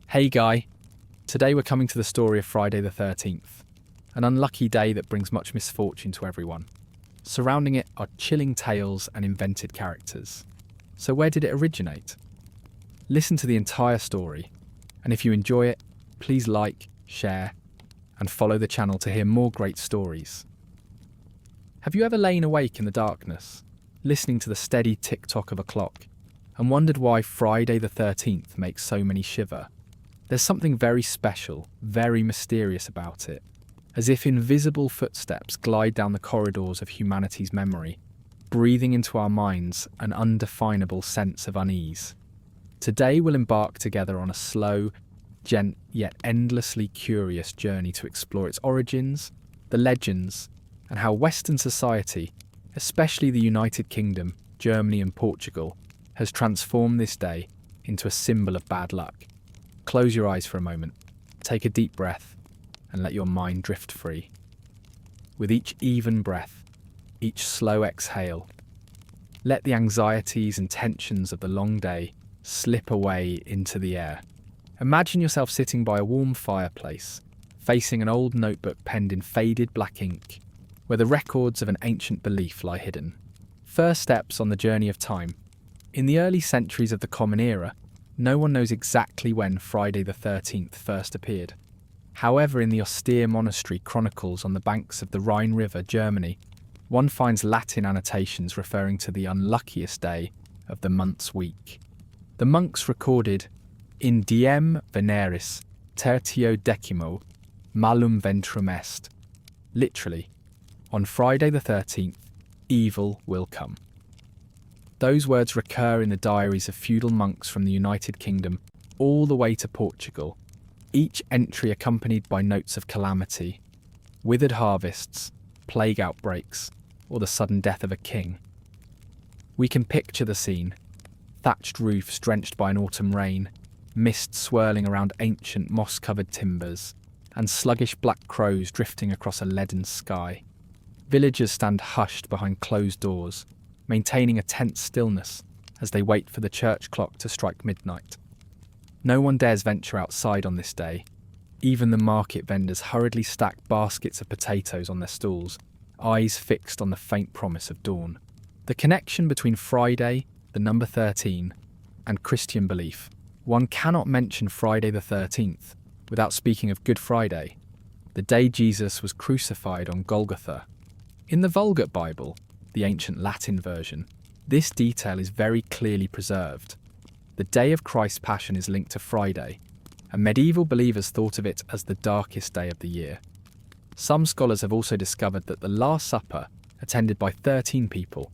Hey Guy, today we're coming to the story of Friday the 13th, an unlucky day that brings much misfortune to everyone. Surrounding it are chilling tales and invented characters. So where did it originate? Listen to the entire story, and if you enjoy it, please like, share, and follow the channel to hear more great stories. Have you ever lain awake in the darkness, listening to the steady tick-tock of a clock, and wondered why Friday the 13th makes so many shiver? There's something very special, very mysterious about it, as if invisible footsteps glide down the corridors of humanity's memory, breathing into our minds an undefinable sense of unease. Today we'll embark together on a slow, yet endlessly curious journey to explore its origins, the legends, and how Western society, especially the United Kingdom, Germany and Portugal, has transformed this day into a symbol of bad luck. Close your eyes for a moment, take a deep breath, and let your mind drift free. With each even breath, each slow exhale, let the anxieties and tensions of the long day slip away into the air. Imagine yourself sitting by a warm fireplace, facing an old notebook penned in faded black ink, where the records of an ancient belief lie hidden. First steps on the journey of time. In the early centuries of the Common Era, no one knows exactly when Friday the 13th first appeared. However, in the austere monastery chronicles on the banks of the Rhine River, Germany, one finds Latin annotations referring to the unluckiest day of the month's week. The monks recorded, "In diem Veneris tertio decimo malum ventrum est." Literally, on Friday the 13th, evil will come. Those words recur in the diaries of feudal monks from the United Kingdom all the way to Portugal, each entry accompanied by notes of calamity, withered harvests, plague outbreaks, or the sudden death of a king. We can picture the scene: thatched roofs drenched by an autumn rain, mist swirling around ancient moss-covered timbers, and sluggish black crows drifting across a leaden sky. Villagers stand hushed behind closed doors, maintaining a tense stillness as they wait for the church clock to strike midnight. No one dares venture outside on this day. Even the market vendors hurriedly stack baskets of potatoes on their stalls, eyes fixed on the faint promise of dawn. The connection between Friday, the number 13, and Christian belief. One cannot mention Friday the 13th without speaking of Good Friday, the day Jesus was crucified on Golgotha. In the Vulgate Bible, the ancient Latin version, this detail is very clearly preserved. The day of Christ's Passion is linked to Friday, and medieval believers thought of it as the darkest day of the year. Some scholars have also discovered that the Last Supper, attended by 13 people,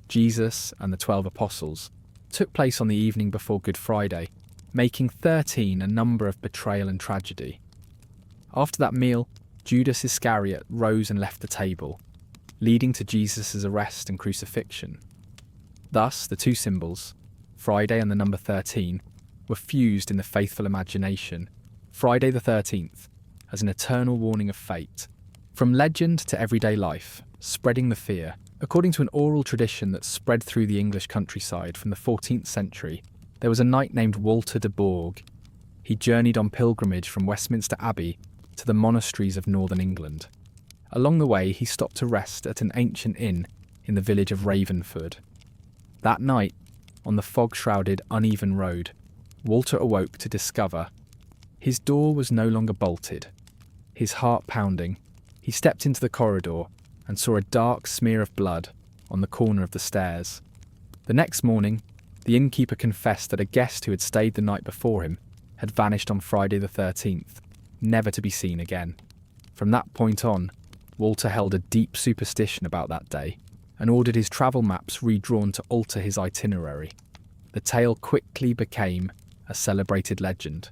Jesus and the 12 apostles, took place on the evening before Good Friday, making 13 a number of betrayal and tragedy. After that meal, Judas Iscariot rose and left the table, leading to Jesus' arrest and crucifixion. Thus, the two symbols, Friday and the number 13, were fused in the faithful imagination. Friday the 13th, as an eternal warning of fate. From legend to everyday life, spreading the fear, according to an oral tradition that spread through the English countryside from the 14th century, there was a knight named Walter de Bourgh. He journeyed on pilgrimage from Westminster Abbey to the monasteries of northern England. Along the way, he stopped to rest at an ancient inn in the village of Ravenford. That night, on the fog-shrouded, uneven road, Walter awoke to discover his door was no longer bolted. His heart pounding, he stepped into the corridor and saw a dark smear of blood on the corner of the stairs. The next morning, the innkeeper confessed that a guest who had stayed the night before him had vanished on Friday the 13th, never to be seen again. From that point on, Walter held a deep superstition about that day and ordered his travel maps redrawn to alter his itinerary. The tale quickly became a celebrated legend,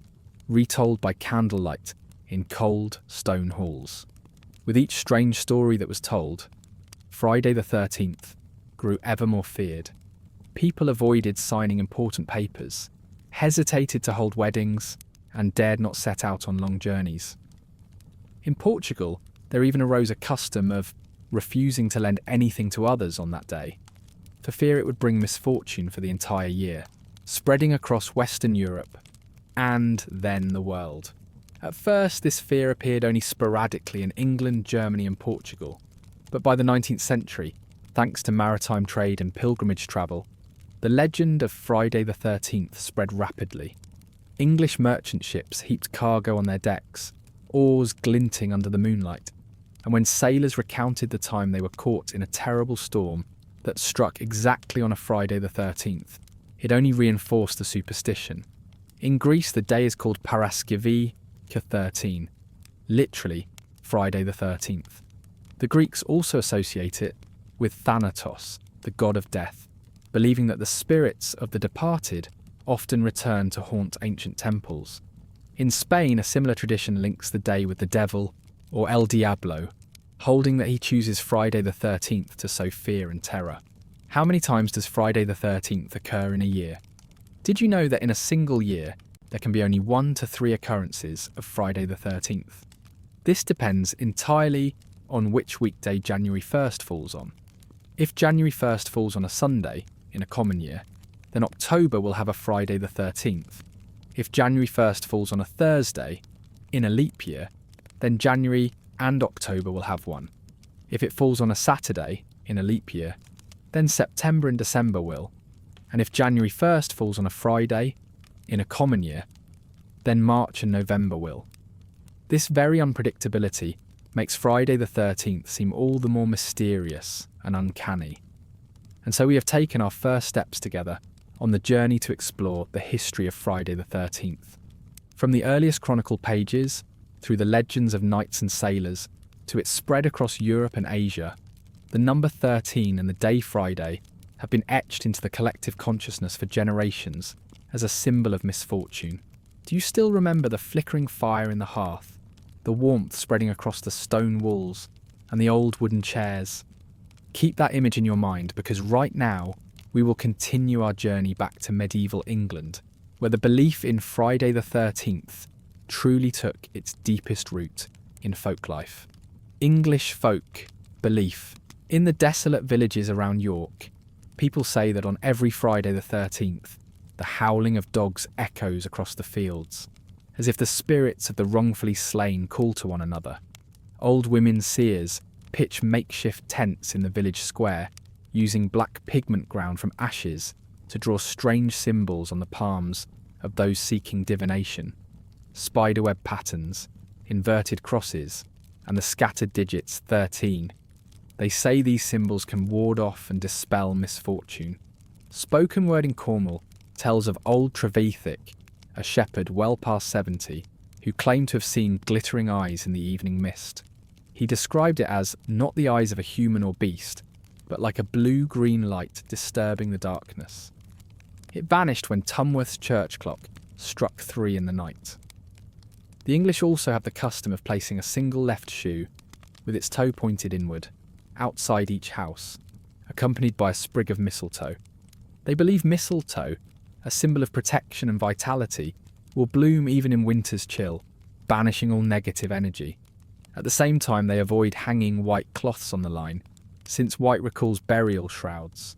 retold by candlelight in cold stone halls. With each strange story that was told, Friday the 13th grew ever more feared. People avoided signing important papers, hesitated to hold weddings, and dared not set out on long journeys. In Portugal, there even arose a custom of refusing to lend anything to others on that day, for fear it would bring misfortune for the entire year. Spreading across Western Europe, and then the world. At first, this fear appeared only sporadically in England, Germany and Portugal. But by the 19th century, thanks to maritime trade and pilgrimage travel, the legend of Friday the 13th spread rapidly. English merchant ships heaped cargo on their decks, oars glinting under the moonlight, and when sailors recounted the time they were caught in a terrible storm that struck exactly on a Friday the 13th, it only reinforced the superstition. In Greece, the day is called Paraskivi K13, literally Friday the 13th. The Greeks also associate it with Thanatos, the god of death, believing that the spirits of the departed often return to haunt ancient temples. In Spain, a similar tradition links the day with the devil, or El Diablo, holding that he chooses Friday the 13th to sow fear and terror. How many times does Friday the 13th occur in a year? Did you know that in a single year, there can be only 1 to 3 occurrences of Friday the 13th? This depends entirely on which weekday January 1st falls on. If January 1st falls on a Sunday, in a common year, then October will have a Friday the 13th. If January 1st falls on a Thursday, in a leap year, then January and October will have one. If it falls on a Saturday, in a leap year, then September and December will. And if January 1st falls on a Friday, in a common year, then March and November will. This very unpredictability makes Friday the 13th seem all the more mysterious and uncanny. And so we have taken our first steps together on the journey to explore the history of Friday the 13th. From the earliest chronicle pages, through the legends of knights and sailors, to its spread across Europe and Asia, the number 13 and the day Friday have been etched into the collective consciousness for generations as a symbol of misfortune. Do you still remember the flickering fire in the hearth, the warmth spreading across the stone walls, and the old wooden chairs? Keep that image in your mind, because right now we will continue our journey back to medieval England, where the belief in Friday the 13th truly took its deepest root in folklife. English folk belief. In the desolate villages around York, people say that on every Friday the 13th, the howling of dogs echoes across the fields, as if the spirits of the wrongfully slain call to one another. Old women seers pitch makeshift tents in the village square, using black pigment ground from ashes to draw strange symbols on the palms of those seeking divination. Spiderweb patterns, inverted crosses, and the scattered digits 13. They say these symbols can ward off and dispel misfortune. Spoken word in Cornwall tells of old Trevethick, a shepherd well past 70, who claimed to have seen glittering eyes in the evening mist. He described it as not the eyes of a human or beast, but like a blue-green light disturbing the darkness. It vanished when Tumworth's church clock struck 3 in the night. The English also have the custom of placing a single left shoe, with its toe pointed inward, outside each house, accompanied by a sprig of mistletoe. They believe mistletoe, a symbol of protection and vitality, will bloom even in winter's chill, banishing all negative energy. At the same time, they avoid hanging white cloths on the line, since white recalls burial shrouds,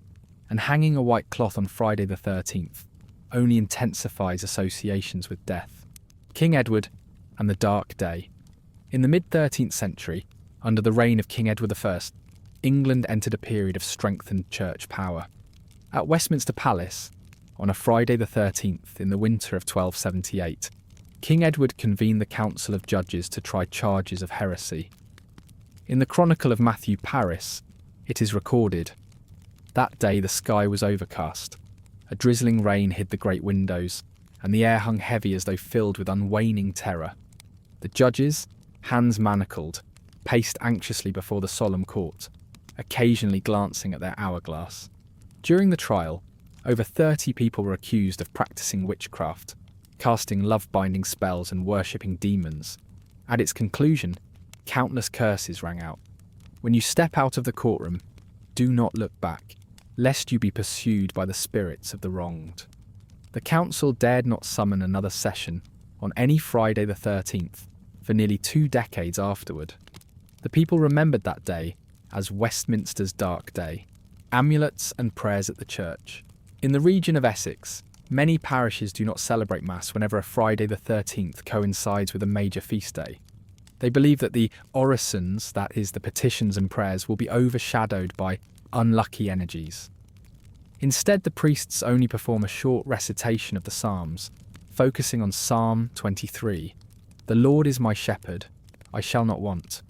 and hanging a white cloth on Friday the 13th only intensifies associations with death. King Edward and the Dark Day. In the mid-13th century, under the reign of King Edward I, England entered a period of strengthened church power. At Westminster Palace, on a Friday the 13th in the winter of 1278, King Edward convened the Council of Judges to try charges of heresy. In the Chronicle of Matthew Paris, it is recorded, "That day the sky was overcast. A drizzling rain hid the great windows, and the air hung heavy as though filled with unwaning terror. The judges, hands manacled, paced anxiously before the solemn court, occasionally glancing at their hourglass. During the trial, over 30 people were accused of practicing witchcraft, casting love-binding spells and worshipping demons. At its conclusion, countless curses rang out. When you step out of the courtroom, do not look back, lest you be pursued by the spirits of the wronged." The council dared not summon another session on any Friday the 13th for nearly 2 decades afterward. The people remembered that day as Westminster's Dark Day. Amulets and prayers at the church. In the region of Essex, Many parishes do not celebrate Mass whenever a Friday the 13th coincides with a major feast day. They believe that the orisons, that is, the petitions and prayers, will be overshadowed by unlucky energies. Instead, the priests only perform a short recitation of the Psalms, focusing on Psalm 23, "The Lord is my shepherd, I shall not want,"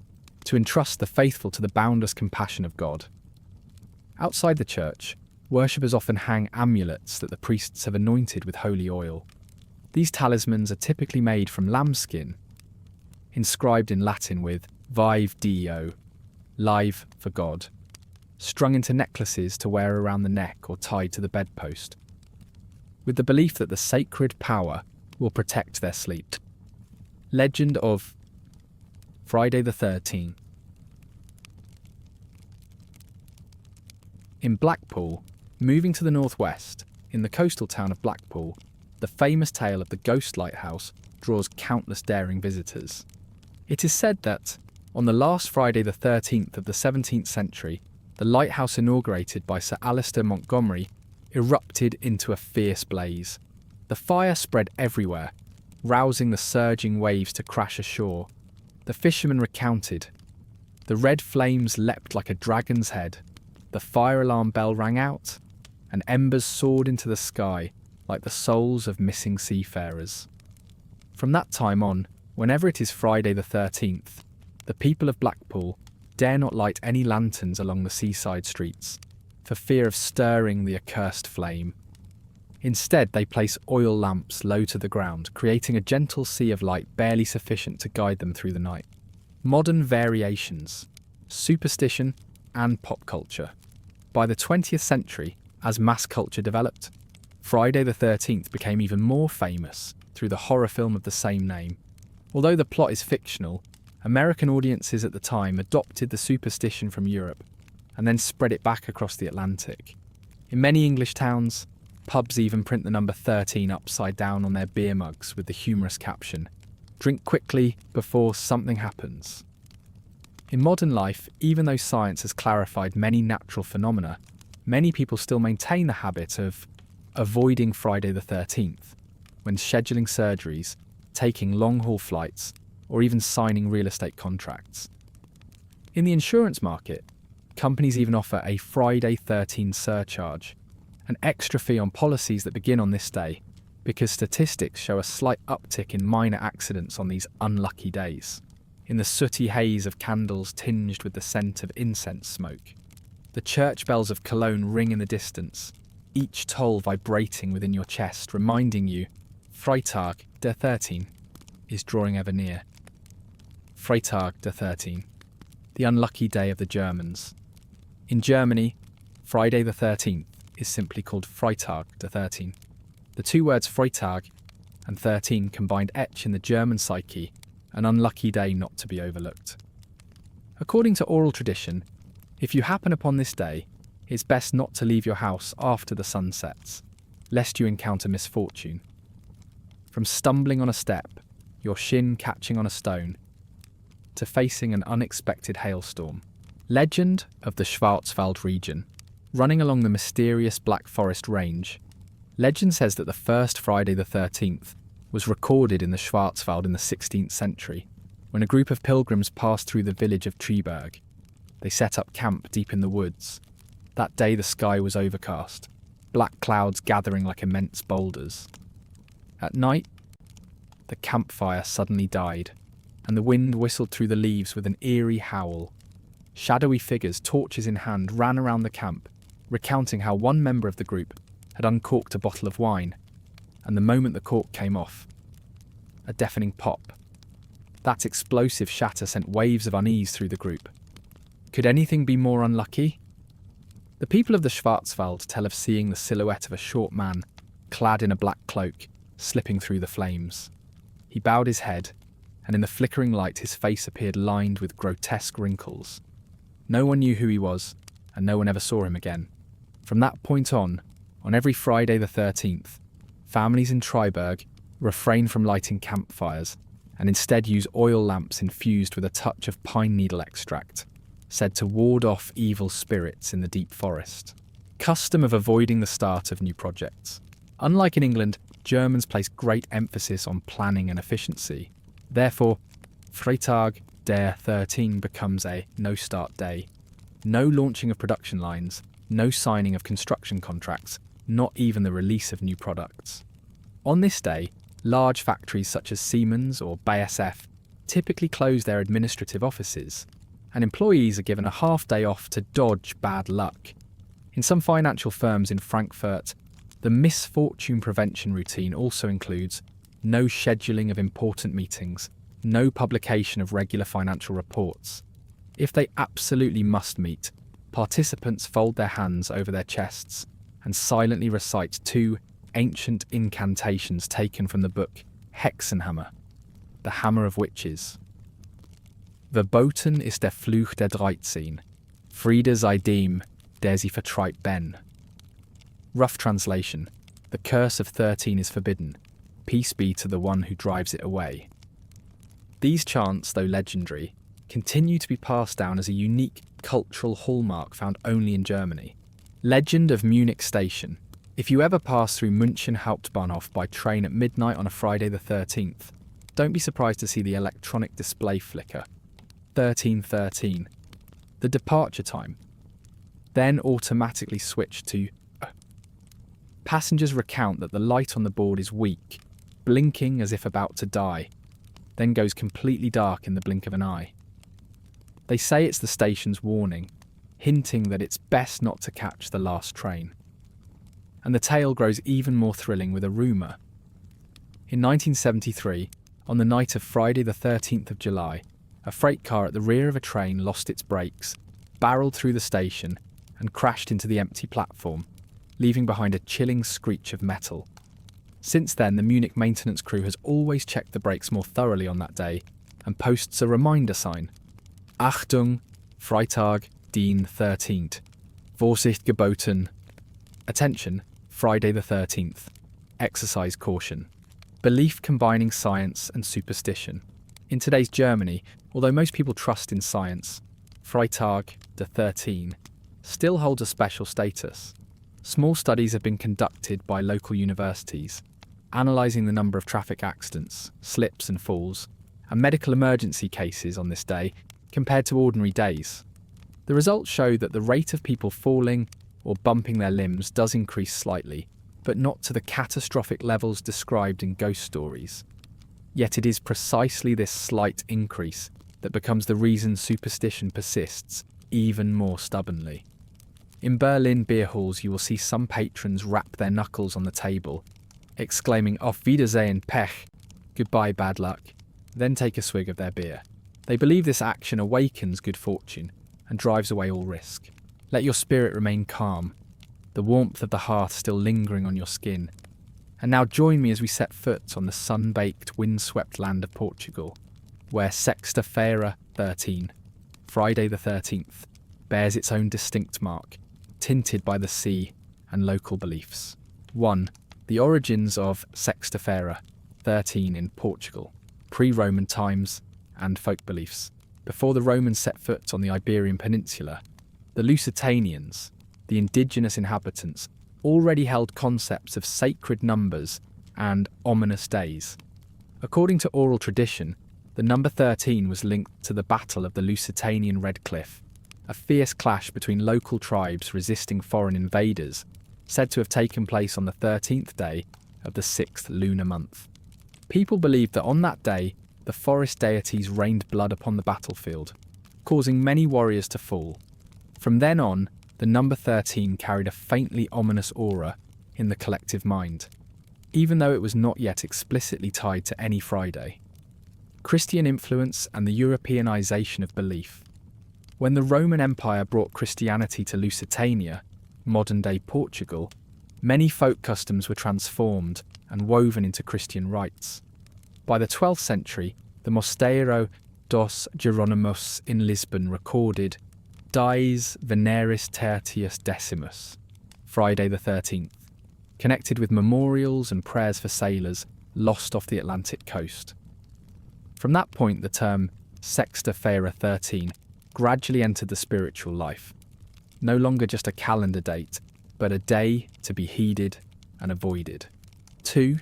to entrust the faithful to the boundless compassion of God. Outside the church, worshippers often hang amulets that the priests have anointed with holy oil. These talismans are typically made from lambskin, inscribed in Latin with Vive Deo, live for God, strung into necklaces to wear around the neck or tied to the bedpost, with the belief that the sacred power will protect their sleep. Legend of Friday the 13th. In Blackpool, moving to the northwest, in the coastal town of Blackpool, the famous tale of the ghost lighthouse draws countless daring visitors. It is said that, on the last Friday the 13th of the 17th century, the lighthouse inaugurated by Sir Alistair Montgomery erupted into a fierce blaze. The fire spread everywhere, rousing the surging waves to crash ashore. The fishermen recounted. The red flames leapt like a dragon's head. The fire alarm bell rang out, and embers soared into the sky like the souls of missing seafarers. From that time on, whenever it is Friday the 13th, the people of Blackpool dare not light any lanterns along the seaside streets, for fear of stirring the accursed flame. Instead, they place oil lamps low to the ground, creating a gentle sea of light barely sufficient to guide them through the night. Modern variations, superstition, and pop culture. By the 20th century, as mass culture developed, Friday the 13th became even more famous through the horror film of the same name. Although the plot is fictional, American audiences at the time adopted the superstition from Europe and then spread it back across the Atlantic. In many English towns, pubs even print the number 13 upside down on their beer mugs with the humorous caption, "Drink quickly before something happens." In modern life, even though science has clarified many natural phenomena, many people still maintain the habit of avoiding Friday the 13th when scheduling surgeries, taking long-haul flights, or even signing real estate contracts. In the insurance market, companies even offer a Friday 13 surcharge, an extra fee on policies that begin on this day, because statistics show a slight uptick in minor accidents on these unlucky days. In the sooty haze of candles tinged with the scent of incense smoke, the church bells of Cologne ring in the distance, each toll vibrating within your chest, reminding you Freitag der 13 is drawing ever near. Freitag der 13, the unlucky day of the Germans. In Germany, Friday the 13th is simply called Freitag der 13. The two words Freitag and 13 combined etch in the German psyche an unlucky day not to be overlooked. According to oral tradition, if you happen upon this day, it's best not to leave your house after the sun sets, lest you encounter misfortune. From stumbling on a step, your shin catching on a stone, to facing an unexpected hailstorm. Legend of the Schwarzwald region. Running along the mysterious Black Forest range, legend says that the first Friday the 13th was recorded in the Schwarzwald in the 16th century, when a group of pilgrims passed through the village of Triberg. They set up camp deep in the woods. That day the sky was overcast, black clouds gathering like immense boulders. At night, the campfire suddenly died, and the wind whistled through the leaves with an eerie howl. Shadowy figures, torches in hand, ran around the camp, recounting how one member of the group had uncorked a bottle of wine, and the moment the cork came off, a deafening pop. That explosive shatter sent waves of unease through the group. Could anything be more unlucky? The people of the Schwarzwald tell of seeing the silhouette of a short man, clad in a black cloak, slipping through the flames. He bowed his head, and in the flickering light his face appeared lined with grotesque wrinkles. No one knew who he was, and no one ever saw him again. From that point on every Friday the 13th, families in Triberg refrain from lighting campfires and instead use oil lamps infused with a touch of pine needle extract, said to ward off evil spirits in the deep forest. Custom of avoiding the start of new projects. Unlike in England, Germans place great emphasis on planning and efficiency. Therefore, Freitag der 13 becomes a no-start day. No launching of production lines, no signing of construction contracts, not even the release of new products. On this day, large factories such as Siemens or BASF typically close their administrative offices, and employees are given a half-day off to dodge bad luck. In some financial firms in Frankfurt, the misfortune prevention routine also includes no scheduling of important meetings, no publication of regular financial reports. If they absolutely must meet, participants fold their hands over their chests and silently recite 2 ancient incantations taken from the book Hexenhammer, the Hammer of Witches. Verboten ist der Fluch der 13, Friede sei dem, der sie vertreibt ben. Rough translation: the curse of 13 is forbidden, peace be to the one who drives it away. These chants, though legendary, continue to be passed down as a unique cultural hallmark found only in Germany. Legend of Munich Station. If you ever pass through München Hauptbahnhof by train at midnight on a Friday the 13th, don't be surprised to see the electronic display flicker. 1313. The departure time. Then automatically switched to Passengers recount that the light on the board is weak, blinking as if about to die, then goes completely dark in the blink of an eye. They say it's the station's warning, hinting that it's best not to catch the last train. And the tale grows even more thrilling with a rumour. In 1973, on the night of Friday the 13th of July, a freight car at the rear of a train lost its brakes, barreled through the station, and crashed into the empty platform, leaving behind a chilling screech of metal. Since then, the Munich maintenance crew has always checked the brakes more thoroughly on that day and posts a reminder sign. Achtung, Freitag, den 13th. Vorsicht geboten. Attention, Friday the 13th. Exercise caution. Belief combining science and superstition. In today's Germany, although most people trust in science, Freitag der 13 still holds a special status. Small studies have been conducted by local universities, analysing the number of traffic accidents, slips and falls, and medical emergency cases on this day compared to ordinary days. The results show that the rate of people falling or bumping their limbs does increase slightly, but not to the catastrophic levels described in ghost stories. Yet it is precisely this slight increase that becomes the reason superstition persists even more stubbornly. In Berlin beer halls, you will see some patrons rap their knuckles on the table, exclaiming "Auf Wiedersehen, Pech," goodbye bad luck, then take a swig of their beer. They believe this action awakens good fortune and drives away all risk. Let your spirit remain calm, the warmth of the hearth still lingering on your skin. And now join me as we set foot on the sun-baked, wind-swept land of Portugal, where Sexta-feira 13, Friday the 13th, bears its own distinct mark, tinted by the sea and local beliefs. 1. The origins of Sexta-feira 13 in Portugal, pre-Roman times and folk beliefs. Before the Romans set foot on the Iberian Peninsula, the Lusitanians, the indigenous inhabitants, already held concepts of sacred numbers and ominous days. According to oral tradition, the number 13 was linked to the Battle of the Lusitanian Red Cliff, a fierce clash between local tribes resisting foreign invaders, said to have taken place on the 13th day of the 6th lunar month. People believed that on that day, the forest deities rained blood upon the battlefield, causing many warriors to fall. From then on, the number 13 carried a faintly ominous aura in the collective mind, even though it was not yet explicitly tied to any Friday. Christian influence and the Europeanization of belief. When the Roman Empire brought Christianity to Lusitania, modern-day Portugal, many folk customs were transformed and woven into Christian rites. By the 12th century, the Mosteiro dos Jerónimos in Lisbon recorded Dies Veneris Tertius Decimus, Friday the 13th, connected with memorials and prayers for sailors lost off the Atlantic coast. From that point, the term Sexta-feira 13 gradually entered the spiritual life, no longer just a calendar date, but a day to be heeded and avoided. 2.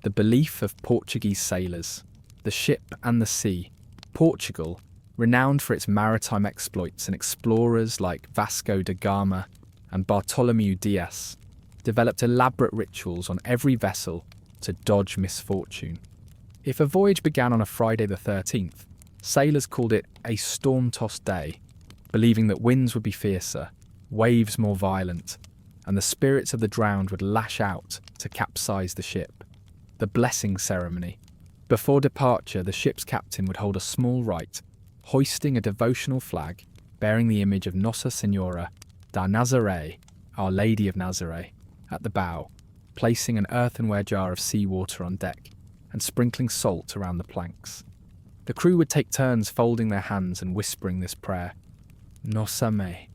The belief of Portuguese sailors. The ship and the sea. Portugal, renowned for its maritime exploits, and explorers like Vasco da Gama and Bartolomeu Dias developed elaborate rituals on every vessel to dodge misfortune. If a voyage began on a Friday the 13th, sailors called it a storm-tossed day, believing that winds would be fiercer, waves more violent, and the spirits of the drowned would lash out to capsize the ship. The blessing ceremony. Before departure, the ship's captain would hold a small rite, hoisting a devotional flag bearing the image of Nossa Senhora da Nazaré, Our Lady of Nazaré, at the bow, placing an earthenware jar of seawater on deck and sprinkling salt around the planks. The crew would take turns folding their hands and whispering this prayer: Nossa Mãe,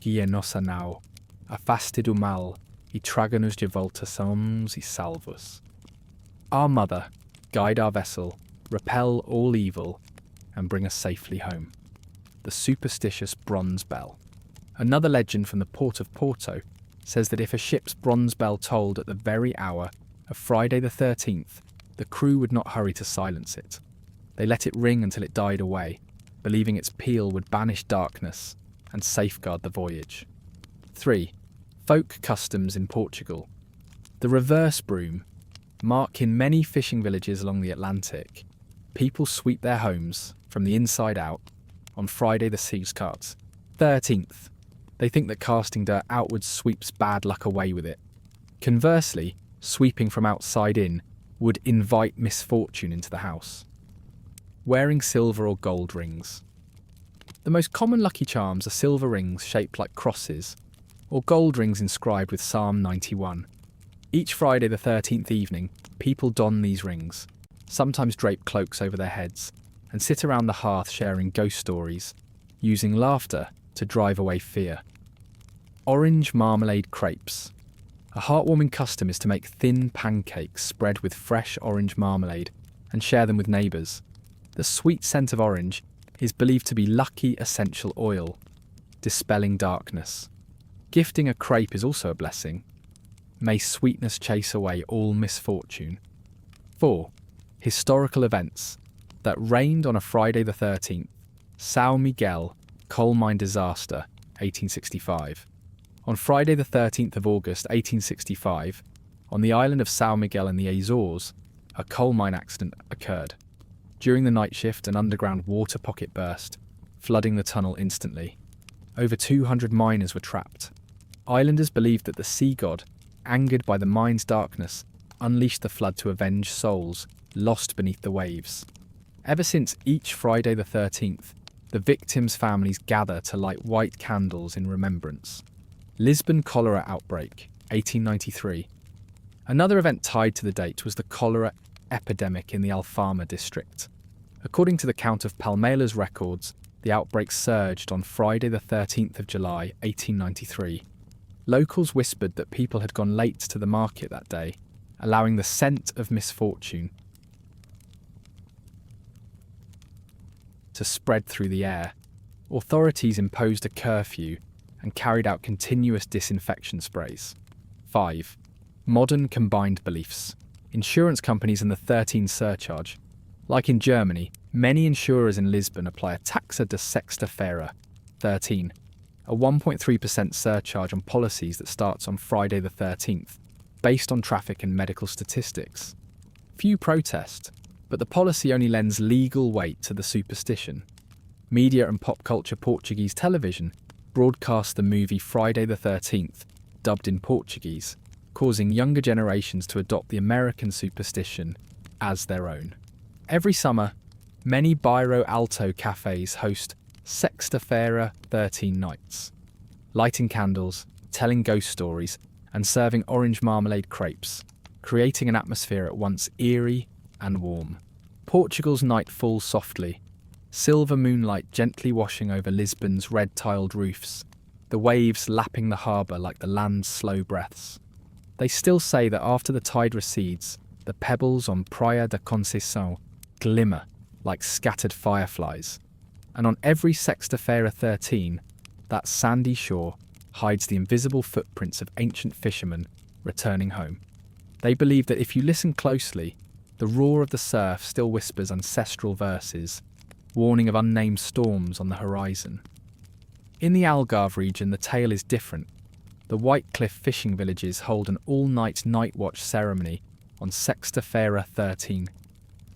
guia nossa nau, afaste do mal, e traga-nos de volta sãos e salvos. Our Mother, guide our vessel, repel all evil, and bring us safely home. The superstitious bronze bell. Another legend from the port of Porto says that if a ship's bronze bell tolled at the very hour of Friday the 13th, the crew would not hurry to silence it. They let it ring until it died away, believing its peal would banish darkness and safeguard the voyage. 3. Folk customs in Portugal. The reverse broom. Mark in many fishing villages along the Atlantic, people sweep their homes from the inside out on Friday the 13th. They think that casting dirt outwards sweeps bad luck away with it. Conversely, sweeping from outside in would invite misfortune into the house. Wearing silver or gold rings. The most common lucky charms are silver rings shaped like crosses, or gold rings inscribed with Psalm 91. Each Friday the 13th evening, people don these rings, sometimes drape cloaks over their heads, and sit around the hearth sharing ghost stories, using laughter to drive away fear. Orange marmalade crepes. A heartwarming custom is to make thin pancakes spread with fresh orange marmalade and share them with neighbours. The sweet scent of orange is believed to be lucky essential oil, dispelling darkness. Gifting a crepe is also a blessing. May sweetness chase away all misfortune. 4. Historical events that reigned on a Friday the 13th. São Miguel, coal mine disaster, 1865. On Friday the 13th of August 1865, on the island of São Miguel in the Azores, a coal mine accident occurred. During the night shift, an underground water pocket burst, flooding the tunnel instantly. Over 200 miners were trapped. Islanders believed that the sea god, angered by the mine's darkness, unleashed the flood to avenge souls lost beneath the waves. Ever since each Friday the 13th, the victims' families gather to light white candles in remembrance. Lisbon cholera outbreak, 1893. Another event tied to the date was the cholera epidemic in the Alfama district. According to the Count of Palmeiras records, the outbreak surged on Friday the 13th of July, 1893. Locals whispered that people had gone late to the market that day, allowing the scent of misfortune to spread through the air. Authorities imposed a curfew and carried out continuous disinfection sprays. 5. Modern combined beliefs. Insurance companies and the 13 surcharge. Like in Germany, many insurers in Lisbon apply a taxa de sexta-feira, 13, a 1.3% surcharge on policies that starts on Friday the 13th, based on traffic and medical statistics. Few protest, but the policy only lends legal weight to the superstition. Media and pop culture Portuguese television broadcast the movie Friday the 13th, dubbed in Portuguese, causing younger generations to adopt the American superstition as their own. Every summer, many Bairro Alto cafes host Sexta-feira 13 nights, lighting candles, telling ghost stories, and serving orange marmalade crepes, creating an atmosphere at once eerie and warm. Portugal's night falls softly, silver moonlight gently washing over Lisbon's red-tiled roofs, the waves lapping the harbour like the land's slow breaths. They still say that after the tide recedes, the pebbles on Praia da Conceição glimmer like scattered fireflies, and on every Sexta-feira 13, that sandy shore hides the invisible footprints of ancient fishermen returning home. They believe that if you listen closely, the roar of the surf still whispers ancestral verses, warning of unnamed storms on the horizon. In the Algarve region, the tale is different. The White Cliff fishing villages hold an all-night night watch ceremony on Sexta-feira 13.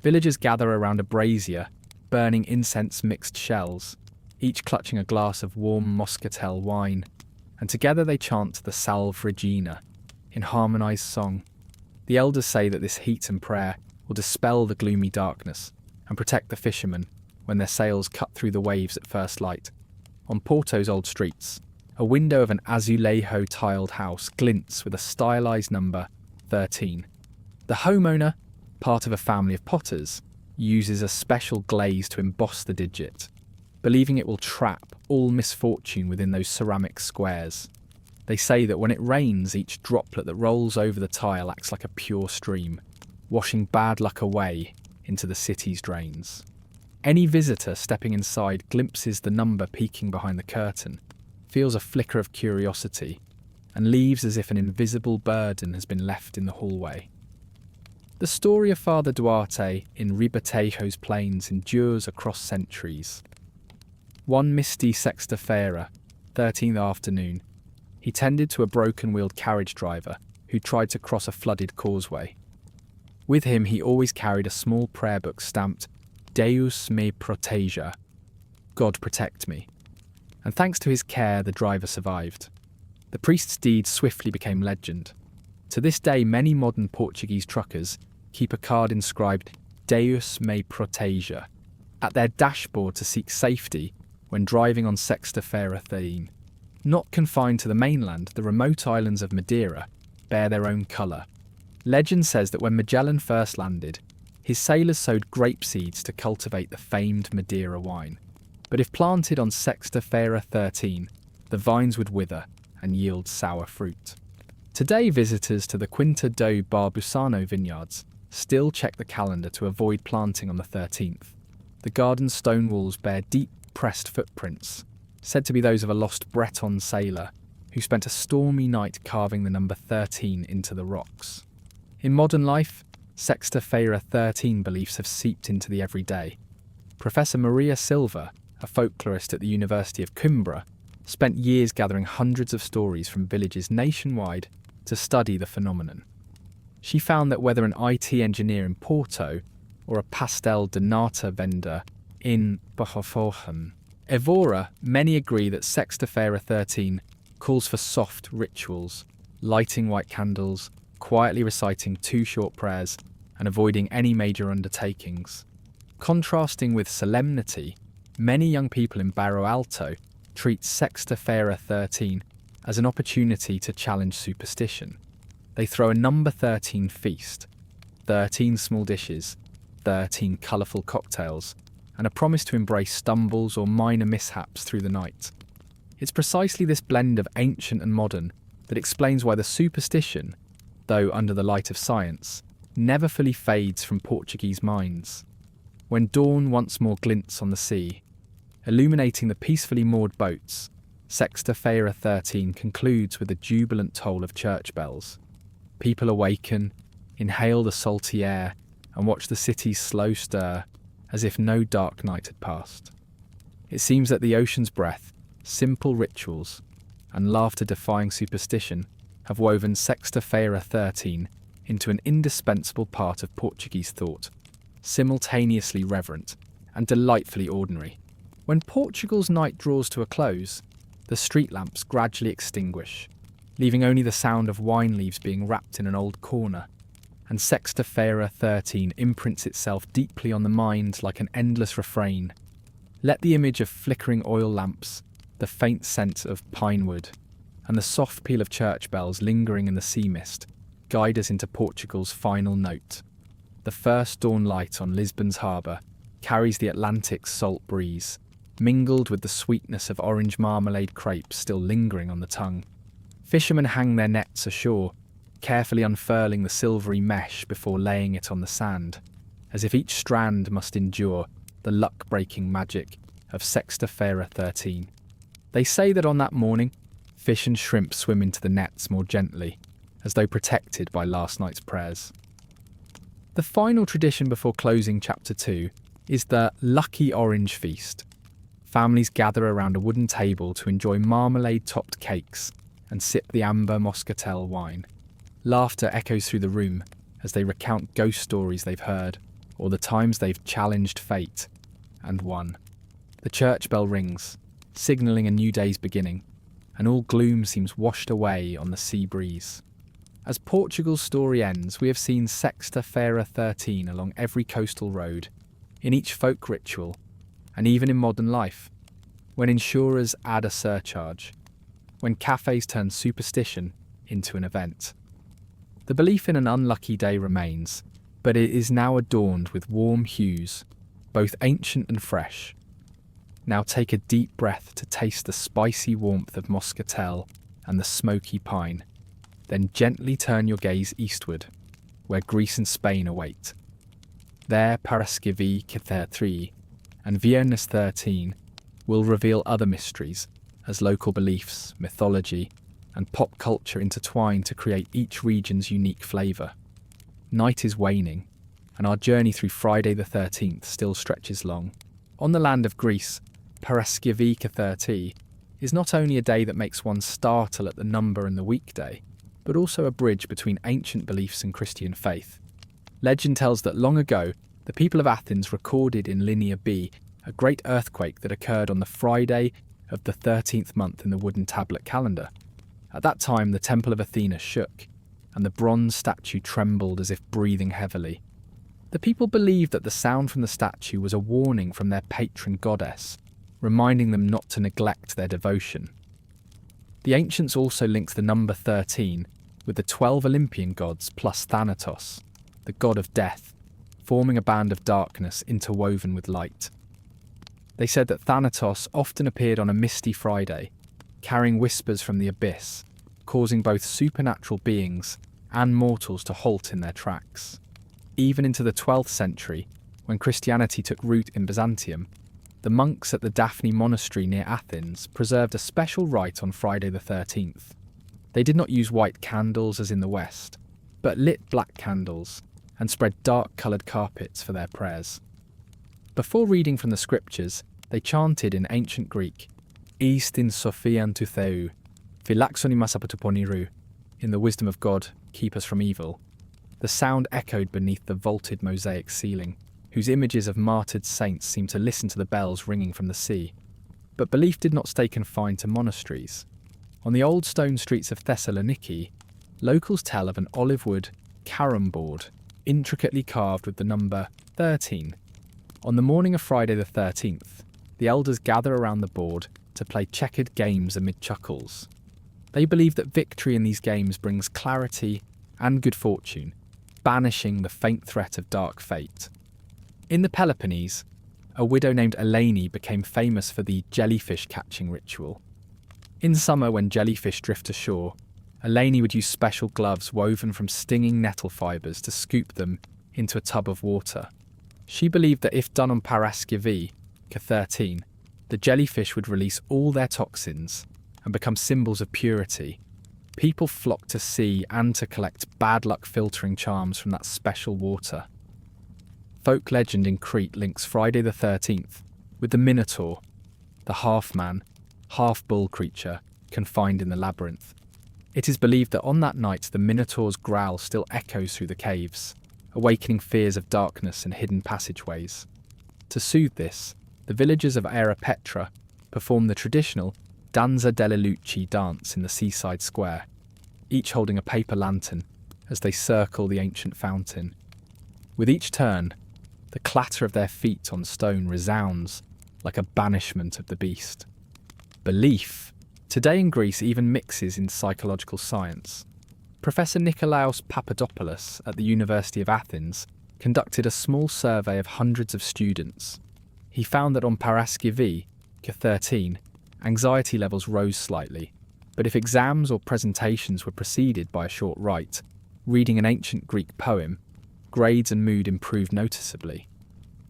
Villagers gather around a brazier, burning incense-mixed shells, each clutching a glass of warm Moscatel wine, and together they chant the Salve Regina in harmonised song. The elders say that this heat and prayer will dispel the gloomy darkness and protect the fishermen when their sails cut through the waves at first light. On Porto's old streets, a window of an azulejo-tiled house glints with a stylised number 13. The homeowner, part of a family of potters, uses a special glaze to emboss the digit, believing it will trap all misfortune within those ceramic squares. They say that when it rains, each droplet that rolls over the tile acts like a pure stream, washing bad luck away into the city's drains. Any visitor stepping inside glimpses the number peeking behind the curtain, feels a flicker of curiosity, and leaves as if an invisible burden has been left in the hallway. The story of Father Duarte in Ribatejo's plains endures across centuries. One misty Sexta-feira, 13th afternoon, he tended to a broken-wheeled carriage driver who tried to cross a flooded causeway. With him he always carried a small prayer book stamped Deus me proteja, God protect me. And thanks to his care, the driver survived. The priest's deed swiftly became legend. To this day, many modern Portuguese truckers keep a card inscribed Deus me proteja at their dashboard to seek safety when driving on Sexta-feira 13. Not confined to the mainland, the remote islands of Madeira bear their own colour. Legend says that when Magellan first landed, his sailors sowed grape seeds to cultivate the famed Madeira wine. But if planted on Sexta-feira 13, the vines would wither and yield sour fruit. Today, visitors to the Quinta do Barbusano vineyards still check the calendar to avoid planting on the 13th. The garden's stone walls bear deep pressed footprints, said to be those of a lost Breton sailor who spent a stormy night carving the number 13 into the rocks. In modern life, Sexta-feira 13 beliefs have seeped into the everyday. Professor Maria Silva, a folklorist at the University of Coimbra, spent years gathering hundreds of stories from villages nationwide to study the phenomenon. She found that whether an IT engineer in Porto or a pastel de nata vendor in Bohofohen, Evora, many agree that Sexta-feira 13 calls for soft rituals, lighting white candles, quietly reciting 2 short prayers, and avoiding any major undertakings. Contrasting with solemnity, many young people in Barro Alto treat Sexta-feira 13 as an opportunity to challenge superstition. They throw a number 13 feast, 13 small dishes, 13 colourful cocktails, and a promise to embrace stumbles or minor mishaps through the night. It's precisely this blend of ancient and modern that explains why the superstition, though under the light of science, never fully fades from Portuguese minds. When dawn once more glints on the sea, illuminating the peacefully moored boats, Sexta-feira 13 concludes with a jubilant toll of church bells. People awaken, inhale the salty air, and watch the city's slow stir, as if no dark night had passed. It seems that the ocean's breath, simple rituals, and laughter-defying superstition have woven Sexta-feira 13 into an indispensable part of Portuguese thought, simultaneously reverent and delightfully ordinary. When Portugal's night draws to a close, the street lamps gradually extinguish, leaving only the sound of wine leaves being wrapped in an old corner, and Sexta-feira 13 imprints itself deeply on the mind like an endless refrain. Let the image of flickering oil lamps, the faint scent of pine wood, and the soft peal of church bells lingering in the sea mist guide us into Portugal's final note. The first dawn light on Lisbon's harbour carries the Atlantic's salt breeze, mingled with the sweetness of orange marmalade crepes still lingering on the tongue. Fishermen hang their nets ashore, carefully unfurling the silvery mesh before laying it on the sand, as if each strand must endure the luck-breaking magic of Sexta-feira 13. They say that on that morning, fish and shrimp swim into the nets more gently, as though protected by last night's prayers. The final tradition before closing Chapter 2 is the Lucky Orange Feast. Families gather around a wooden table to enjoy marmalade-topped cakes and sip the amber Moscatel wine. Laughter echoes through the room as they recount ghost stories they've heard or the times they've challenged fate and won. The church bell rings, signalling a new day's beginning, and all gloom seems washed away on the sea breeze. As Portugal's story ends, we have seen Sexta Feira 13 along every coastal road, in each folk ritual, and even in modern life, when insurers add a surcharge, when cafes turn superstition into an event. The belief in an unlucky day remains, but it is now adorned with warm hues, both ancient and fresh. Now take a deep breath to taste the spicy warmth of Moscatel and the smoky pine. Then gently turn your gaze eastward, where Greece and Spain await. There Paraskevi Kither and Viernes 13 will reveal other mysteries, as local beliefs, mythology, and pop culture intertwine to create each region's unique flavour. Night is waning, and our journey through Friday the 13th still stretches long. On the land of Greece, Paraskevi Kither is not only a day that makes one startle at the number and the weekday, but also a bridge between ancient beliefs and Christian faith. Legend tells that long ago, the people of Athens recorded in Linear B a great earthquake that occurred on the Friday of the 13th month in the wooden tablet calendar. At that time, the temple of Athena shook, and the bronze statue trembled as if breathing heavily. The people believed that the sound from the statue was a warning from their patron goddess, reminding them not to neglect their devotion. The ancients also linked the number 13 with the 12 Olympian gods plus Thanatos, the god of death, forming a band of darkness interwoven with light. They said that Thanatos often appeared on a misty Friday, carrying whispers from the abyss, causing both supernatural beings and mortals to halt in their tracks. Even into the 12th century, when Christianity took root in Byzantium, the monks at the Daphne Monastery near Athens preserved a special rite on Friday the 13th. They did not use white candles as in the West, but lit black candles and spread dark-coloured carpets for their prayers. Before reading from the scriptures, they chanted in ancient Greek, "Eistin Sophian to Theu, philaxoni mas apotoponiru," in the wisdom of God, keep us from evil. The sound echoed beneath the vaulted mosaic ceiling, whose images of martyred saints seemed to listen to the bells ringing from the sea. But belief did not stay confined to monasteries. On the old stone streets of Thessaloniki, locals tell of an olive wood carom board, intricately carved with the number 13. On the morning of Friday the 13th, the elders gather around the board to play checkered games amid chuckles. They believe that victory in these games brings clarity and good fortune, banishing the faint threat of dark fate. In the Peloponnese, a widow named Eleni became famous for the jellyfish catching ritual. In summer, when jellyfish drift ashore, Eleni would use special gloves woven from stinging nettle fibres to scoop them into a tub of water. She believed that if done on Paraskevi, K13, the jellyfish would release all their toxins and become symbols of purity. People flocked to see and to collect bad luck filtering charms from that special water. Folk legend in Crete links Friday the 13th with the Minotaur, the half-man, half-bull creature confined in the labyrinth. It is believed that on that night the Minotaur's growl still echoes through the caves, awakening fears of darkness and hidden passageways. To soothe this, the villagers of Era Petra perform the traditional Danza delle Luci dance in the seaside square, each holding a paper lantern as they circle the ancient fountain. With each turn, the clatter of their feet on stone resounds like a banishment of the beast. Belief, today in Greece, even mixes in psychological science. Professor Nikolaos Papadopoulos at the University of Athens conducted a small survey of hundreds of students. He found that on Paraskevi, K13, anxiety levels rose slightly, but if exams or presentations were preceded by a short rite, reading an ancient Greek poem, grades and mood improved noticeably.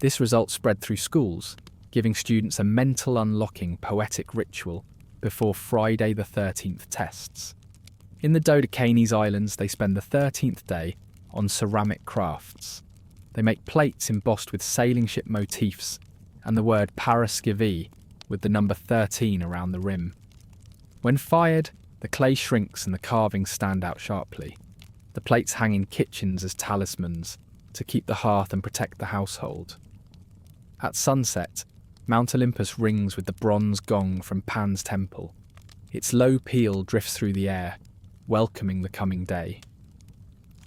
This result spread through schools, giving students a mental unlocking poetic ritual before Friday the 13th tests. In the Dodecanese Islands, they spend the 13th day on ceramic crafts. They make plates embossed with sailing ship motifs and the word paraskivi with the number 13 around the rim. When fired, the clay shrinks and the carvings stand out sharply. The plates hang in kitchens as talismans to keep the hearth and protect the household. At sunset, Mount Olympus rings with the bronze gong from Pan's temple. Its low peal drifts through the air, welcoming the coming day.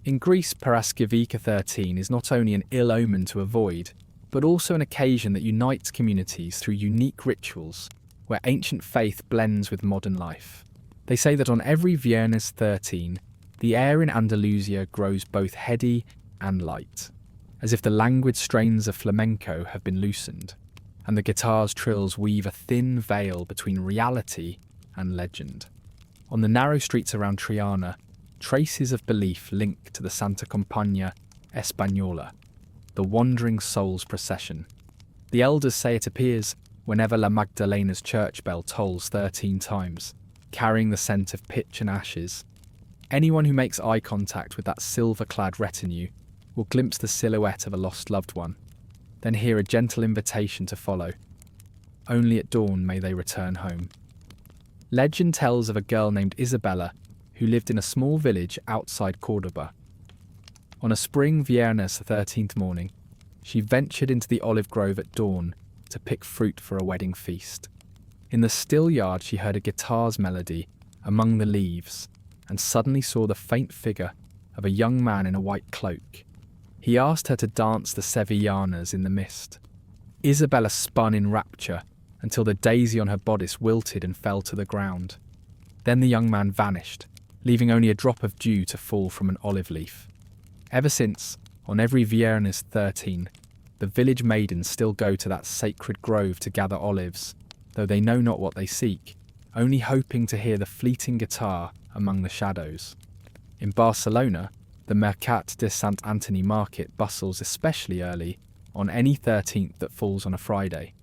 In Greece, Paraskevika 13 is not only an ill omen to avoid, but also an occasion that unites communities through unique rituals where ancient faith blends with modern life. They say that on every Viernes 13, the air in Andalusia grows both heady and light, as if the languid strains of flamenco have been loosened, and the guitar's trills weave a thin veil between reality and legend. On the narrow streets around Triana, traces of belief link to the Santa Compañía Española, the wandering souls procession. The elders say it appears whenever La Magdalena's church bell tolls 13 times, carrying the scent of pitch and ashes. Anyone who makes eye contact with that silver-clad retinue will glimpse the silhouette of a lost loved one, then hear a gentle invitation to follow. Only at dawn may they return home. Legend tells of a girl named Isabella who lived in a small village outside Cordoba. On a spring Viernes 13th morning, she ventured into the olive grove at dawn to pick fruit for a wedding feast. In the still yard she heard a guitar's melody among the leaves and suddenly saw the faint figure of a young man in a white cloak. He asked her to dance the Sevillanas in the mist. Isabella spun in rapture until the daisy on her bodice wilted and fell to the ground. Then the young man vanished, leaving only a drop of dew to fall from an olive leaf. Ever since, on every Viernes 13, the village maidens still go to that sacred grove to gather olives, though they know not what they seek, only hoping to hear the fleeting guitar among the shadows. In Barcelona, the Mercat de Sant Antoni market bustles especially early on any 13th that falls on a Friday.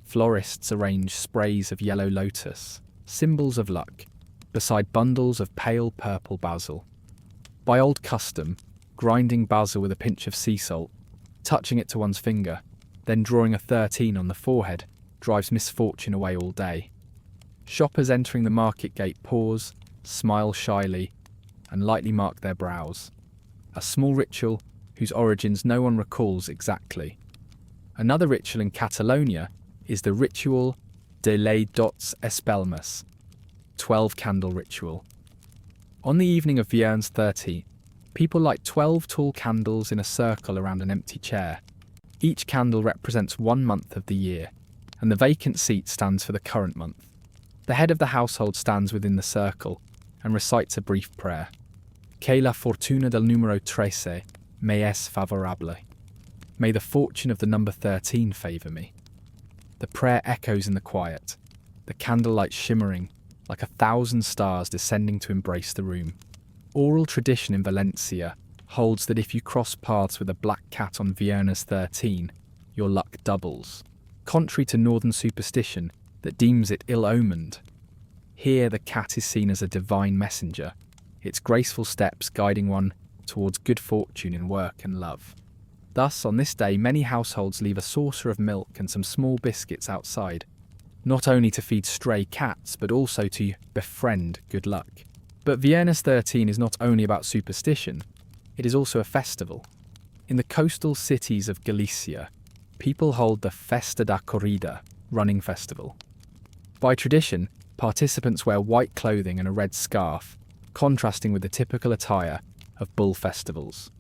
Florists arrange sprays of yellow lotus, symbols of luck, beside bundles of pale purple basil. By old custom, grinding basil with a pinch of sea salt, touching it to one's finger, then drawing a 13 on the forehead drives misfortune away all day. Shoppers entering the market gate pause, smile shyly, and lightly mark their brows. A small ritual whose origins no one recalls exactly. Another ritual in Catalonia is the ritual de les dots espelmes, 12-candle ritual. On the evening of Viernes 13, people light 12 tall candles in a circle around an empty chair. Each candle represents 1 month of the year, and the vacant seat stands for the current month. The head of the household stands within the circle and recites a brief prayer. Que la fortuna del número 13 me es favorable. May the fortune of the number 13 favour me. The prayer echoes in the quiet, the candlelight shimmering like 1,000 stars descending to embrace the room. Oral tradition in Valencia holds that if you cross paths with a black cat on Viernes 13, your luck doubles, contrary to northern superstition that deems it ill-omened. Here the cat is seen as a divine messenger, its graceful steps guiding one towards good fortune in work and love. Thus, on this day, many households leave a saucer of milk and some small biscuits outside, not only to feed stray cats, but also to befriend good luck. But Viernes 13 is not only about superstition, it is also a festival. In the coastal cities of Galicia, people hold the Festa da Corrida, running festival. By tradition, participants wear white clothing and a red scarf, contrasting with the typical attire of bull festivals.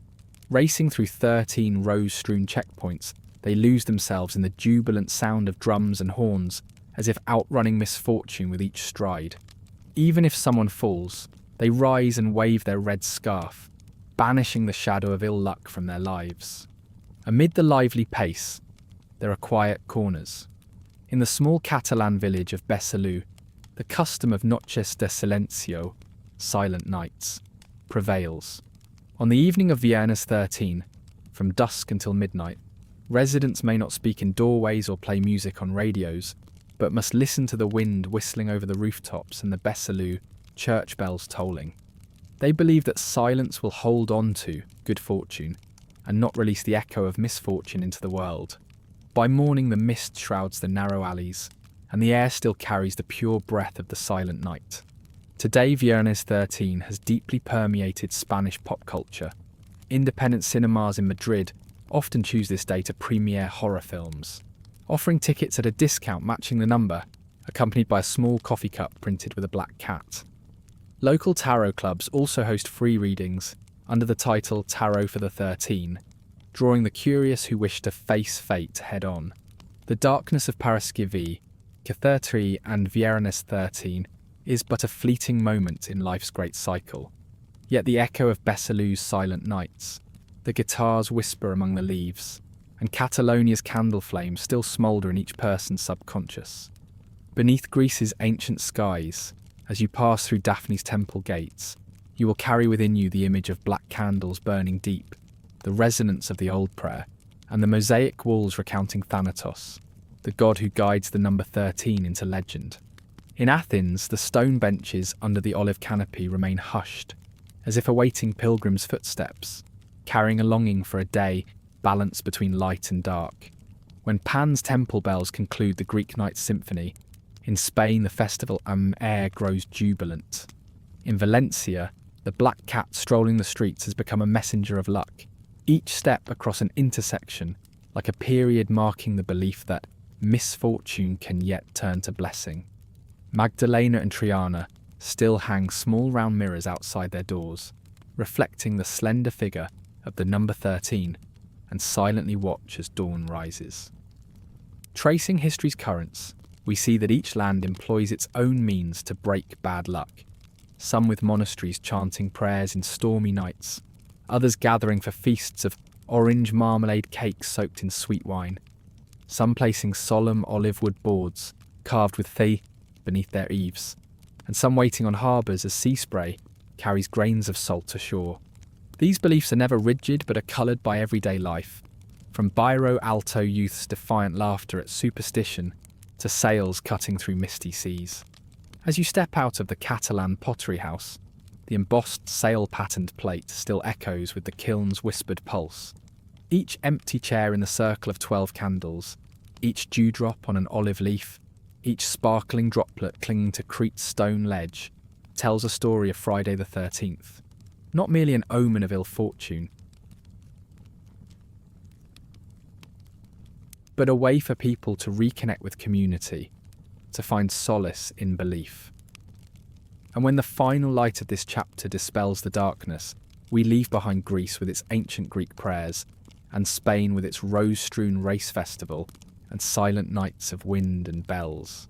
Racing through 13 rose-strewn checkpoints, they lose themselves in the jubilant sound of drums and horns, as if outrunning misfortune with each stride. Even if someone falls, they rise and wave their red scarf, banishing the shadow of ill luck from their lives. Amid the lively pace, there are quiet corners. In the small Catalan village of Besalú, the custom of noches de silencio, silent nights, prevails. On the evening of Viernes 13, from dusk until midnight, residents may not speak in doorways or play music on radios, but must listen to the wind whistling over the rooftops and the Besalú church bells tolling. They believe that silence will hold on to good fortune and not release the echo of misfortune into the world. By morning, the mist shrouds the narrow alleys, and the air still carries the pure breath of the silent night. Today, Viernes 13 has deeply permeated Spanish pop culture. Independent cinemas in Madrid often choose this day to premiere horror films, offering tickets at a discount matching the number, accompanied by a small coffee cup printed with a black cat. Local tarot clubs also host free readings under the title Tarot for the 13, drawing the curious who wish to face fate head-on. The darkness of Paraskevi, Cathertri and Viernes 13 is but a fleeting moment in life's great cycle. Yet the echo of Besalú's silent nights, the guitars whisper among the leaves, and Catalonia's candle flames still smoulder in each person's subconscious. Beneath Greece's ancient skies, as you pass through Daphne's temple gates, you will carry within you the image of black candles burning deep, the resonance of the old prayer, and the mosaic walls recounting Thanatos, the god who guides the number 13 into legend. In Athens, the stone benches under the olive canopy remain hushed, as if awaiting pilgrims' footsteps, carrying a longing for a day balanced between light and dark. When Pan's temple bells conclude the Greek Night Symphony, in Spain the festival air grows jubilant. In Valencia, the black cat strolling the streets has become a messenger of luck, each step across an intersection like a period marking the belief that misfortune can yet turn to blessing. Magdalena and Triana still hang small round mirrors outside their doors, reflecting the slender figure of the number 13, and silently watch as dawn rises. Tracing history's currents, we see that each land employs its own means to break bad luck, some with monasteries chanting prayers in stormy nights, others gathering for feasts of orange marmalade cakes soaked in sweet wine, some placing solemn olive wood boards carved with thé beneath their eaves, and some waiting on harbours as sea spray carries grains of salt to shore. These beliefs are never rigid but are coloured by everyday life, from Bairro Alto youth's defiant laughter at superstition to sails cutting through misty seas. As you step out of the Catalan pottery house, the embossed sail patterned plate still echoes with the kiln's whispered pulse. Each empty chair in the circle of 12 candles, each dewdrop on an olive leaf, each sparkling droplet clinging to Crete's stone ledge, tells a story of Friday the 13th, not merely an omen of ill fortune, but a way for people to reconnect with community, to find solace in belief. And when the final light of this chapter dispels the darkness, we leave behind Greece with its ancient Greek prayers, and Spain with its rose-strewn race festival and silent nights of wind and bells.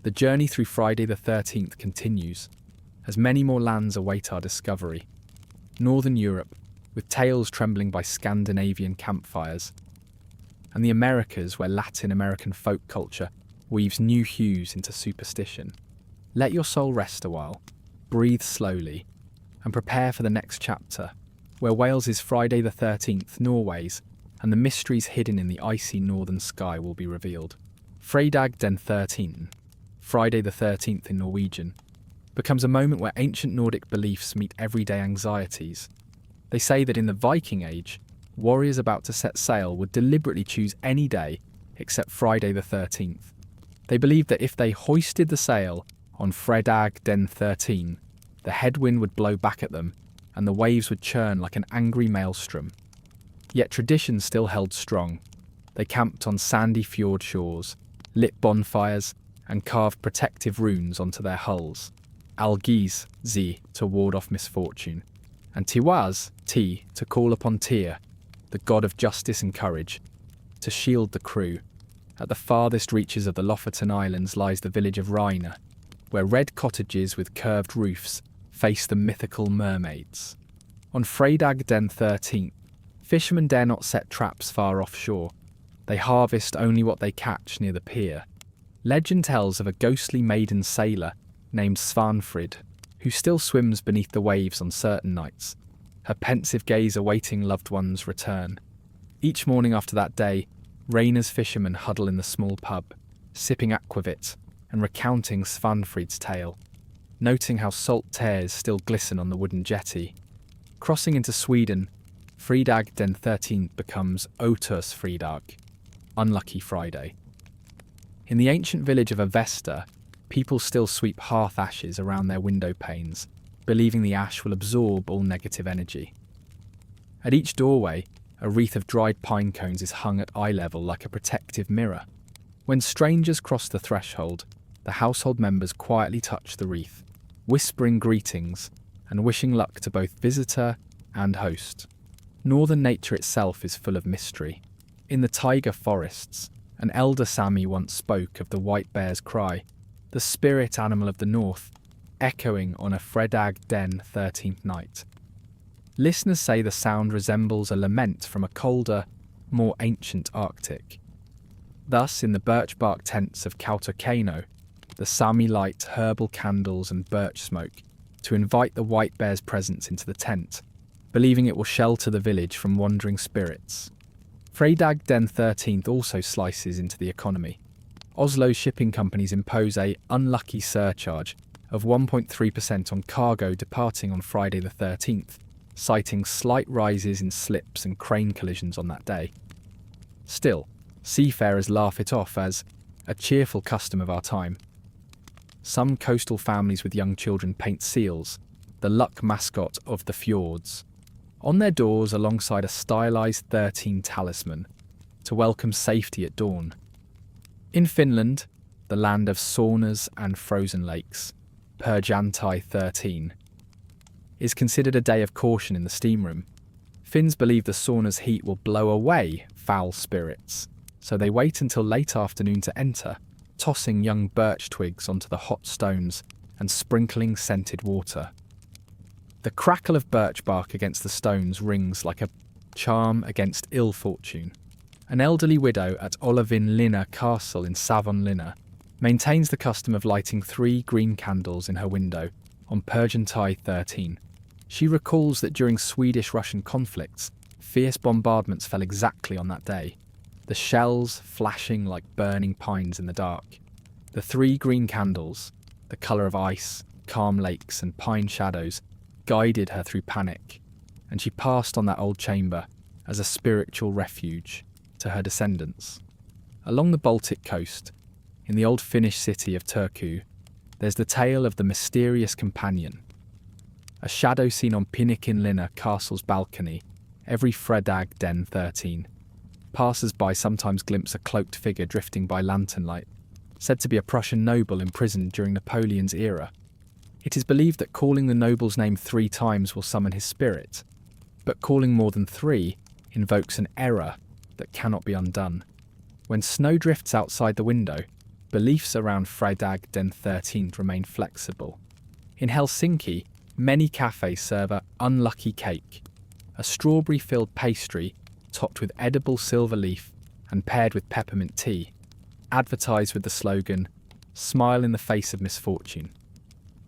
The journey through Friday the 13th continues, as many more lands await our discovery. Northern Europe, with tales trembling by Scandinavian campfires, and the Americas, where Latin American folk culture weaves new hues into superstition. Let your soul rest a while, breathe slowly, and prepare for the next chapter, where Wales is Friday the 13th, Norway's, and the mysteries hidden in the icy northern sky will be revealed. Fredag den 13, Friday the 13th in Norwegian, becomes a moment where ancient Nordic beliefs meet everyday anxieties. They say that in the Viking Age, warriors about to set sail would deliberately choose any day except Friday the 13th. They believed that if they hoisted the sail on Fredag den 13, the headwind would blow back at them and the waves would churn like an angry maelstrom. Yet tradition still held strong. They camped on sandy fjord shores, lit bonfires, and carved protective runes onto their hulls. Algiz, Z, to ward off misfortune, and Tiwaz, T, to call upon Tyr, the god of justice and courage, to shield the crew. At the farthest reaches of the Lofoten Islands lies the village of Raina, where red cottages with curved roofs face the mythical mermaids. On Fredag den 13th, fishermen dare not set traps far offshore. They harvest only what they catch near the pier. Legend tells of a ghostly maiden sailor named Svanfrid, who still swims beneath the waves on certain nights, her pensive gaze awaiting loved ones' return. Each morning after that day, Raina's fishermen huddle in the small pub, sipping aquavit and recounting Svanfrid's tale. noting how salt tears still glisten on the wooden jetty. Crossing into Sweden, Fredag den 13th becomes Otursfredag, Unlucky Friday. In the ancient village of Avesta, people still sweep hearth ashes around their window panes, believing the ash will absorb all negative energy. At each doorway, a wreath of dried pine cones is hung at eye level like a protective mirror. When strangers cross the threshold, the household members quietly touch the wreath, whispering greetings and wishing luck to both visitor and host. Northern nature itself is full of mystery. In the taiga forests, an elder Sami once spoke of the white bear's cry, the spirit animal of the north, echoing on a Fredag den 13th night. Listeners say the sound resembles a lament from a colder, more ancient Arctic. Thus, in the birch bark tents of Kautokeino, the Sami light herbal candles and birch smoke to invite the white bear's presence into the tent, believing it will shelter the village from wandering spirits. Fredag den 13th also slices into the economy. Oslo shipping companies impose a unlucky surcharge of 1.3% on cargo departing on Friday the 13th, citing slight rises in slips and crane collisions on that day. Still, seafarers laugh it off as a cheerful custom of our time. Some coastal families with young children paint seals, the luck mascot of the fjords, on their doors alongside a stylized 13 talisman to welcome safety at dawn. In Finland, the land of saunas and frozen lakes, Perjantai 13, is considered a day of caution in the steam room. Finns believe the sauna's heat will blow away foul spirits, so they wait until late afternoon to enter, tossing young birch twigs onto the hot stones and sprinkling scented water. The crackle of birch bark against the stones rings like a charm against ill fortune. An elderly widow at Olavinlinna Castle in Savonlinna maintains the custom of lighting 3 green candles in her window on Perjantai 13. She recalls that during Swedish-Russian conflicts, fierce bombardments fell exactly on that day, the shells flashing like burning pines in the dark. The 3 green candles, the colour of ice, calm lakes and pine shadows, guided her through panic, and she passed on that old chamber as a spiritual refuge to her descendants. Along the Baltic coast, in the old Finnish city of Turku, there's the tale of the mysterious companion. A shadow seen on Pinikinlinna Castle's balcony every Fredag den 13. Passers-by sometimes glimpse a cloaked figure drifting by lantern light, said to be a Prussian noble imprisoned during Napoleon's era. It is believed that calling the noble's name 3 times will summon his spirit, but calling more than 3 invokes an error that cannot be undone. When snow drifts outside the window, beliefs around Fredag den 13th remain flexible. In Helsinki, many cafes serve a unlucky cake, a strawberry-filled pastry topped with edible silver leaf and paired with peppermint tea, advertised with the slogan, "Smile in the face of misfortune."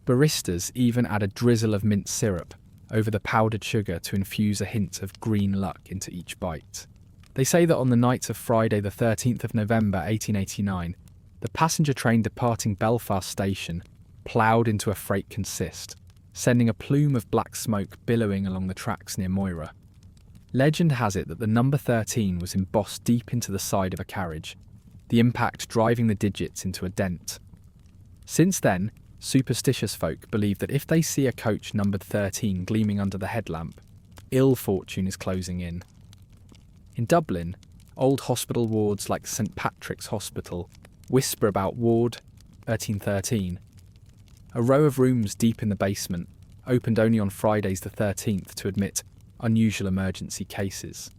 Baristas even add a drizzle of mint syrup over the powdered sugar to infuse a hint of green luck into each bite. They say that on the night of Friday the 13th of November 1889, the passenger train departing Belfast station ploughed into a freight consist, sending a plume of black smoke billowing along the tracks near Moira. Legend has it that the number 13 was embossed deep into the side of a carriage, the impact driving the digits into a dent. Since then, superstitious folk believe that if they see a coach numbered 13 gleaming under the headlamp, ill fortune is closing in. In Dublin, old hospital wards like St Patrick's Hospital whisper about Ward 1313, a row of rooms deep in the basement, opened only on Fridays the 13th to admit unusual emergency cases.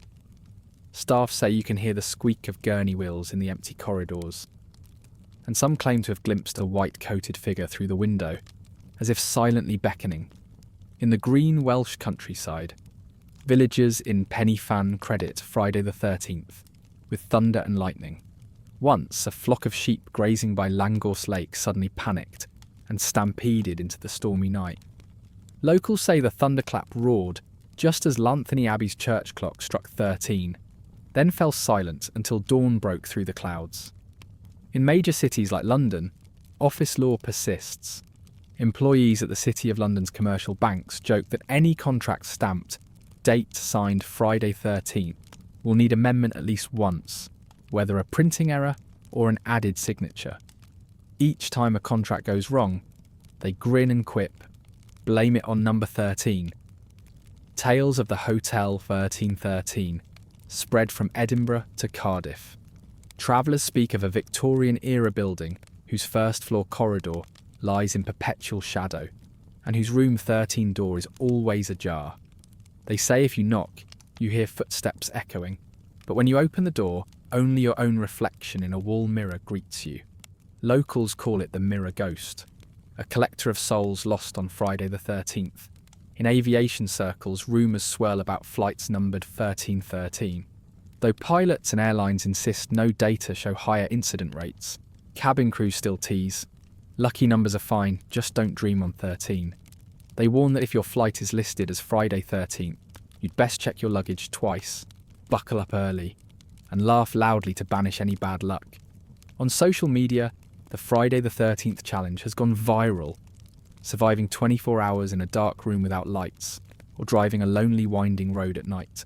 Staff say you can hear the squeak of gurney wheels in the empty corridors, and some claim to have glimpsed a white-coated figure through the window, as if silently beckoning. In the green Welsh countryside, villagers in Penny-fan credit Friday the 13th with thunder and lightning. Once, a flock of sheep grazing by Langorse Lake suddenly panicked and stampeded into the stormy night. Locals say the thunderclap roared just as Lanthony Abbey's church clock struck 13, then fell silent until dawn broke through the clouds. In major cities like London, office law persists. Employees at the City of London's commercial banks joke that any contract stamped date signed Friday 13th will need amendment at least once, whether a printing error or an added signature. Each time a contract goes wrong, they grin and quip, blame it on number 13. Tales of the Hotel 1313 spread from Edinburgh to Cardiff. Travellers speak of a Victorian-era building whose first-floor corridor lies in perpetual shadow, and whose room 13 door is always ajar. They say if you knock, you hear footsteps echoing, but when you open the door, only your own reflection in a wall mirror greets you. Locals call it the Mirror Ghost, a collector of souls lost on Friday the 13th. In aviation circles, rumours swirl about flights numbered 1313. Though pilots and airlines insist no data show higher incident rates, cabin crews still tease, "Lucky numbers are fine, just don't dream on 13. They warn that if your flight is listed as Friday 13th, you'd best check your luggage twice, buckle up early, and laugh loudly to banish any bad luck. On social media, the Friday the 13th challenge has gone viral, surviving 24 hours in a dark room without lights, or driving a lonely winding road at night.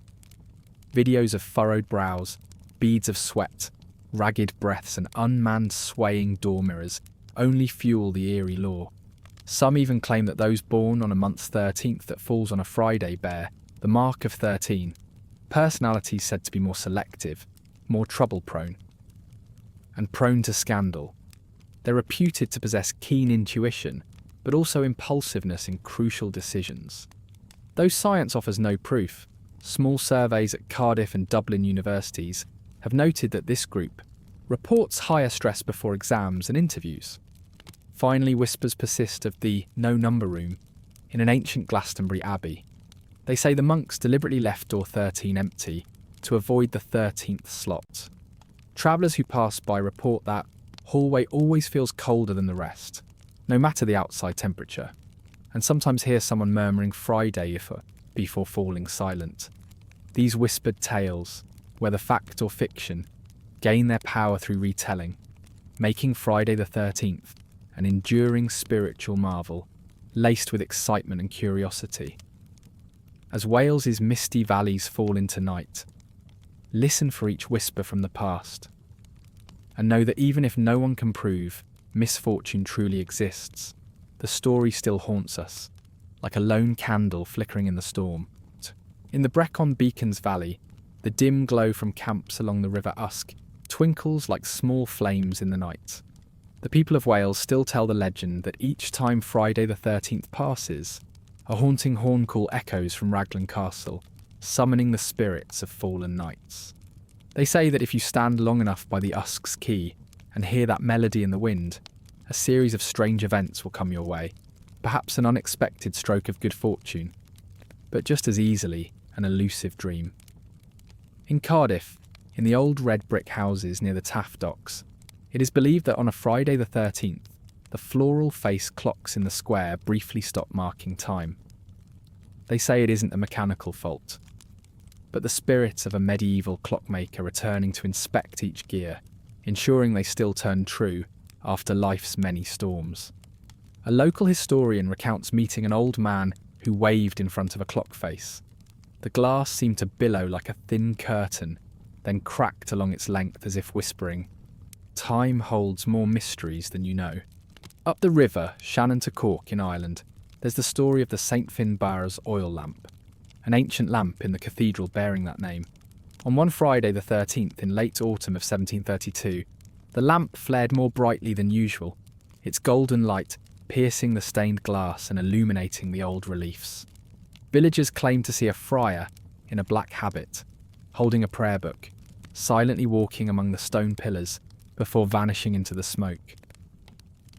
Videos of furrowed brows, beads of sweat, ragged breaths and unmanned swaying door mirrors only fuel the eerie lore. Some even claim that those born on a month's 13th that falls on a Friday bear the mark of 13, personalities said to be more selective, more trouble-prone, and prone to scandal. They're reputed to possess keen intuition, but also impulsiveness in crucial decisions. Though science offers no proof, small surveys at Cardiff and Dublin universities have noted that this group reports higher stress before exams and interviews. Finally, whispers persist of the no-number room in an ancient Glastonbury abbey. They say the monks deliberately left door 13 empty to avoid the 13th slot. Travellers who pass by report that hallway always feels colder than the rest, no matter the outside temperature, and sometimes hear someone murmuring Friday before falling silent. These whispered tales, whether fact or fiction, gain their power through retelling, making Friday the 13th an enduring spiritual marvel, laced with excitement and curiosity. As Wales's misty valleys fall into night, listen for each whisper from the past, and know that even if no one can prove misfortune truly exists, the story still haunts us, like a lone candle flickering in the storm. In the Brecon Beacons Valley, the dim glow from camps along the River Usk twinkles like small flames in the night. The people of Wales still tell the legend that each time Friday the 13th passes, a haunting horn call echoes from Raglan Castle, summoning the spirits of fallen knights. They say that if you stand long enough by the Usk's quay and hear that melody in the wind, a series of strange events will come your way, perhaps an unexpected stroke of good fortune, but just as easily an elusive dream. In Cardiff, in the old red brick houses near the Taff Docks, it is believed that on a Friday the 13th, the floral face clocks in the square briefly stop marking time. They say it isn't a mechanical fault, but the spirit of a medieval clockmaker returning to inspect each gear, ensuring they still turn true after life's many storms. A local historian recounts meeting an old man who waved in front of a clock face. The glass seemed to billow like a thin curtain, then cracked along its length as if whispering, "Time holds more mysteries than you know." Up the river, Shannon to Cork in Ireland, there's the story of the St Finbarr's oil lamp, an ancient lamp in the cathedral bearing that name. On one Friday the 13th in late autumn of 1732, the lamp flared more brightly than usual, its golden light piercing the stained glass and illuminating the old reliefs. Villagers claimed to see a friar in a black habit, holding a prayer book, silently walking among the stone pillars before vanishing into the smoke.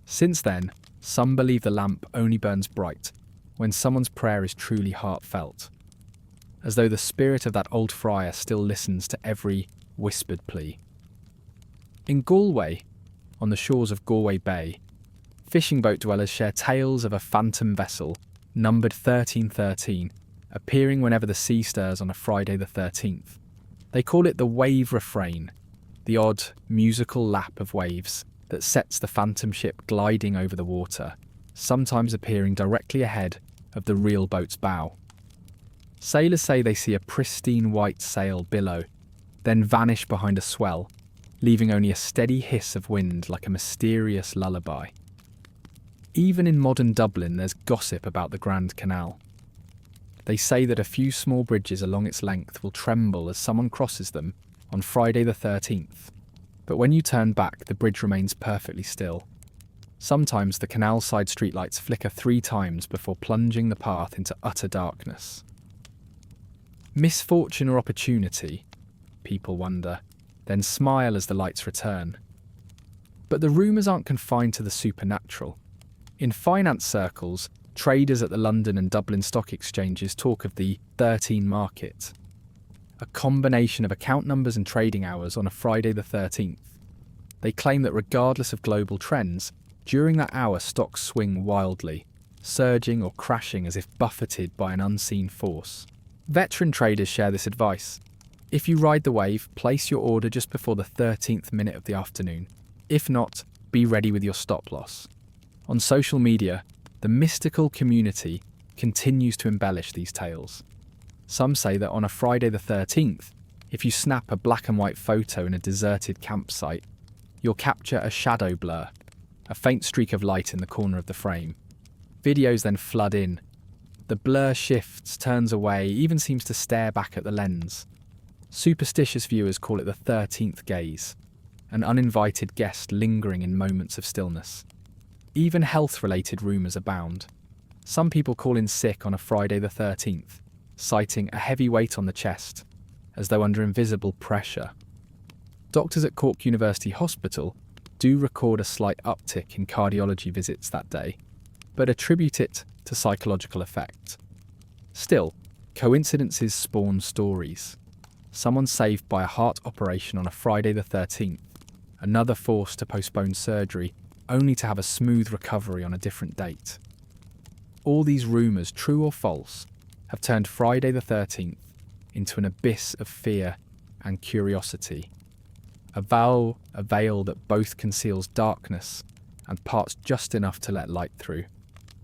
Since then, some believe the lamp only burns bright when someone's prayer is truly heartfelt, as though the spirit of that old friar still listens to every whispered plea. In Galway, on the shores of Galway Bay, fishing boat dwellers share tales of a phantom vessel, numbered 1313, appearing whenever the sea stirs on a Friday the 13th. They call it the wave refrain, the odd, musical lap of waves that sets the phantom ship gliding over the water, sometimes appearing directly ahead of the real boat's bow. Sailors say they see a pristine white sail billow, then vanish behind a swell, leaving only a steady hiss of wind like a mysterious lullaby. Even in modern Dublin, there's gossip about the Grand Canal. They say that a few small bridges along its length will tremble as someone crosses them on Friday the 13th, but when you turn back, the bridge remains perfectly still. Sometimes the canal side streetlights flicker 3 times before plunging the path into utter darkness. Misfortune or opportunity? People wonder, then smile as the lights return. But the rumours aren't confined to the supernatural. In finance circles, traders at the London and Dublin stock exchanges talk of the 13 market, a combination of account numbers and trading hours on a Friday the 13th. They claim that regardless of global trends, during that hour stocks swing wildly, surging or crashing as if buffeted by an unseen force. Veteran traders share this advice. If you ride the wave, place your order just before the 13th minute of the afternoon. If not, be ready with your stop loss. On social media, the mystical community continues to embellish these tales. Some say that on a Friday the 13th, if you snap a black and white photo in a deserted campsite, you'll capture a shadow blur, a faint streak of light in the corner of the frame. Videos then flood in. The blur shifts, turns away, even seems to stare back at the lens. Superstitious viewers call it the 13th gaze, an uninvited guest lingering in moments of stillness. Even health-related rumours abound. Some people call in sick on a Friday the 13th, citing a heavy weight on the chest, as though under invisible pressure. Doctors at Cork University Hospital do record a slight uptick in cardiology visits that day, but attribute it to psychological effect. Still, coincidences spawn stories. Someone saved by a heart operation on a Friday the 13th, another forced to postpone surgery only to have a smooth recovery on a different date. All these rumours, true or false, have turned Friday the 13th into an abyss of fear and curiosity. A veil that both conceals darkness and parts just enough to let light through.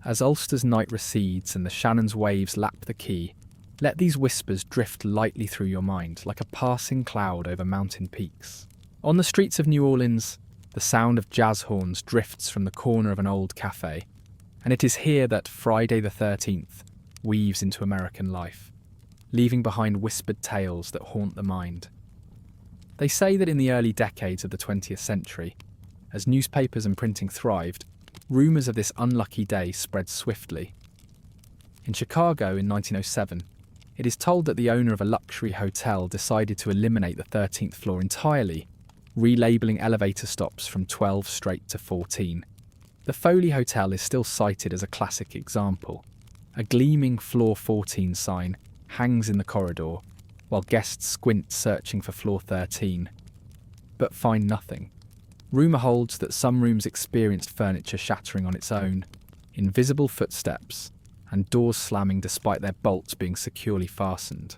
As Ulster's night recedes and the Shannon's waves lap the quay, let these whispers drift lightly through your mind like a passing cloud over mountain peaks. On the streets of New Orleans, the sound of jazz horns drifts from the corner of an old cafe, and it is here that Friday the 13th weaves into American life, leaving behind whispered tales that haunt the mind. They say that in the early decades of the 20th century, as newspapers and printing thrived, rumours of this unlucky day spread swiftly. In Chicago in 1907, it is told that the owner of a luxury hotel decided to eliminate the 13th floor entirely, relabeling elevator stops from 12 straight to 14. The Foley Hotel is still cited as a classic example. A gleaming floor 14 sign hangs in the corridor, while guests squint searching for floor 13, but find nothing. Rumour holds that some rooms experienced furniture shattering on its own, invisible footsteps, and doors slamming despite their bolts being securely fastened.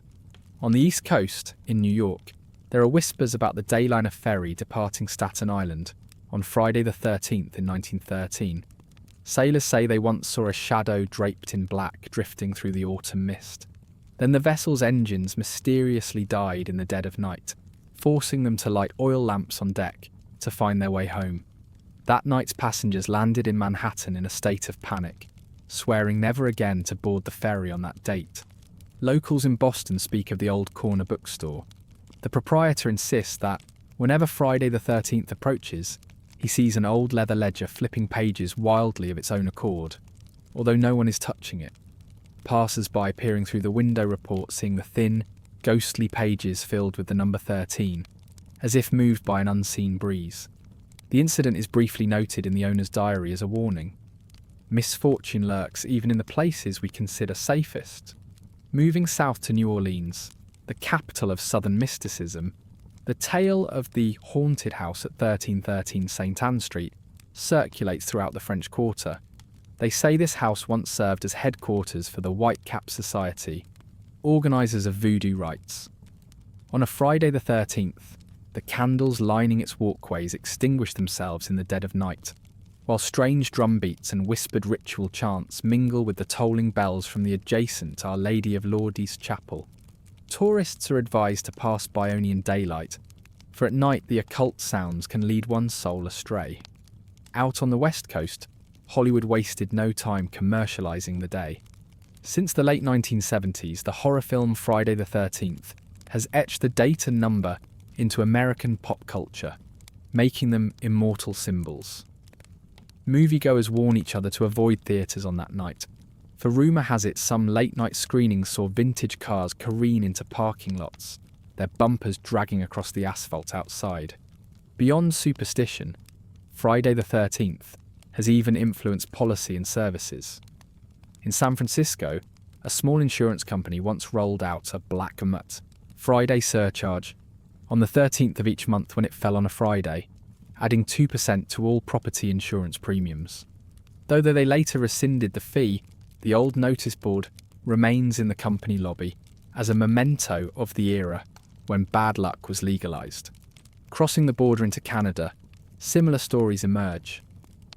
On the East Coast, in New York, there are whispers about the Dayliner ferry departing Staten Island on Friday the 13th in 1913. Sailors say they once saw a shadow draped in black drifting through the autumn mist. Then the vessel's engines mysteriously died in the dead of night, forcing them to light oil lamps on deck to find their way home. That night's passengers landed in Manhattan in a state of panic, swearing never again to board the ferry on that date. Locals in Boston speak of the old corner bookstore. The proprietor insists that, whenever Friday the 13th approaches, he sees an old leather ledger flipping pages wildly of its own accord, although no one is touching it. Passers-by peering through the window report seeing the thin, ghostly pages filled with the number 13, as if moved by an unseen breeze. The incident is briefly noted in the owner's diary as a warning. Misfortune lurks even in the places we consider safest. Moving south to New Orleans, the capital of southern mysticism, the tale of the haunted house at 1313 St. Anne Street circulates throughout the French Quarter. They say this house once served as headquarters for the White Cap Society, organisers of voodoo rites. On a Friday the 13th, the candles lining its walkways extinguish themselves in the dead of night, while strange drum beats and whispered ritual chants mingle with the tolling bells from the adjacent Our Lady of Lourdes chapel. Tourists are advised to pass by only in daylight, for at night the occult sounds can lead one's soul astray. Out on the west coast, Hollywood wasted no time commercialising the day. Since the late 1970s, the horror film Friday the 13th has etched the date and number into American pop culture, making them immortal symbols. Moviegoers warn each other to avoid theatres on that night, for rumour has it some late-night screenings saw vintage cars careen into parking lots, their bumpers dragging across the asphalt outside. Beyond superstition, Friday the 13th has even influenced policy and services. In San Francisco, a small insurance company once rolled out a Black Mutt Friday surcharge on the 13th of each month when it fell on a Friday, adding 2% to all property insurance premiums. Though they later rescinded the fee, the old notice board remains in the company lobby as a memento of the era when bad luck was legalised. Crossing the border into Canada, similar stories emerge.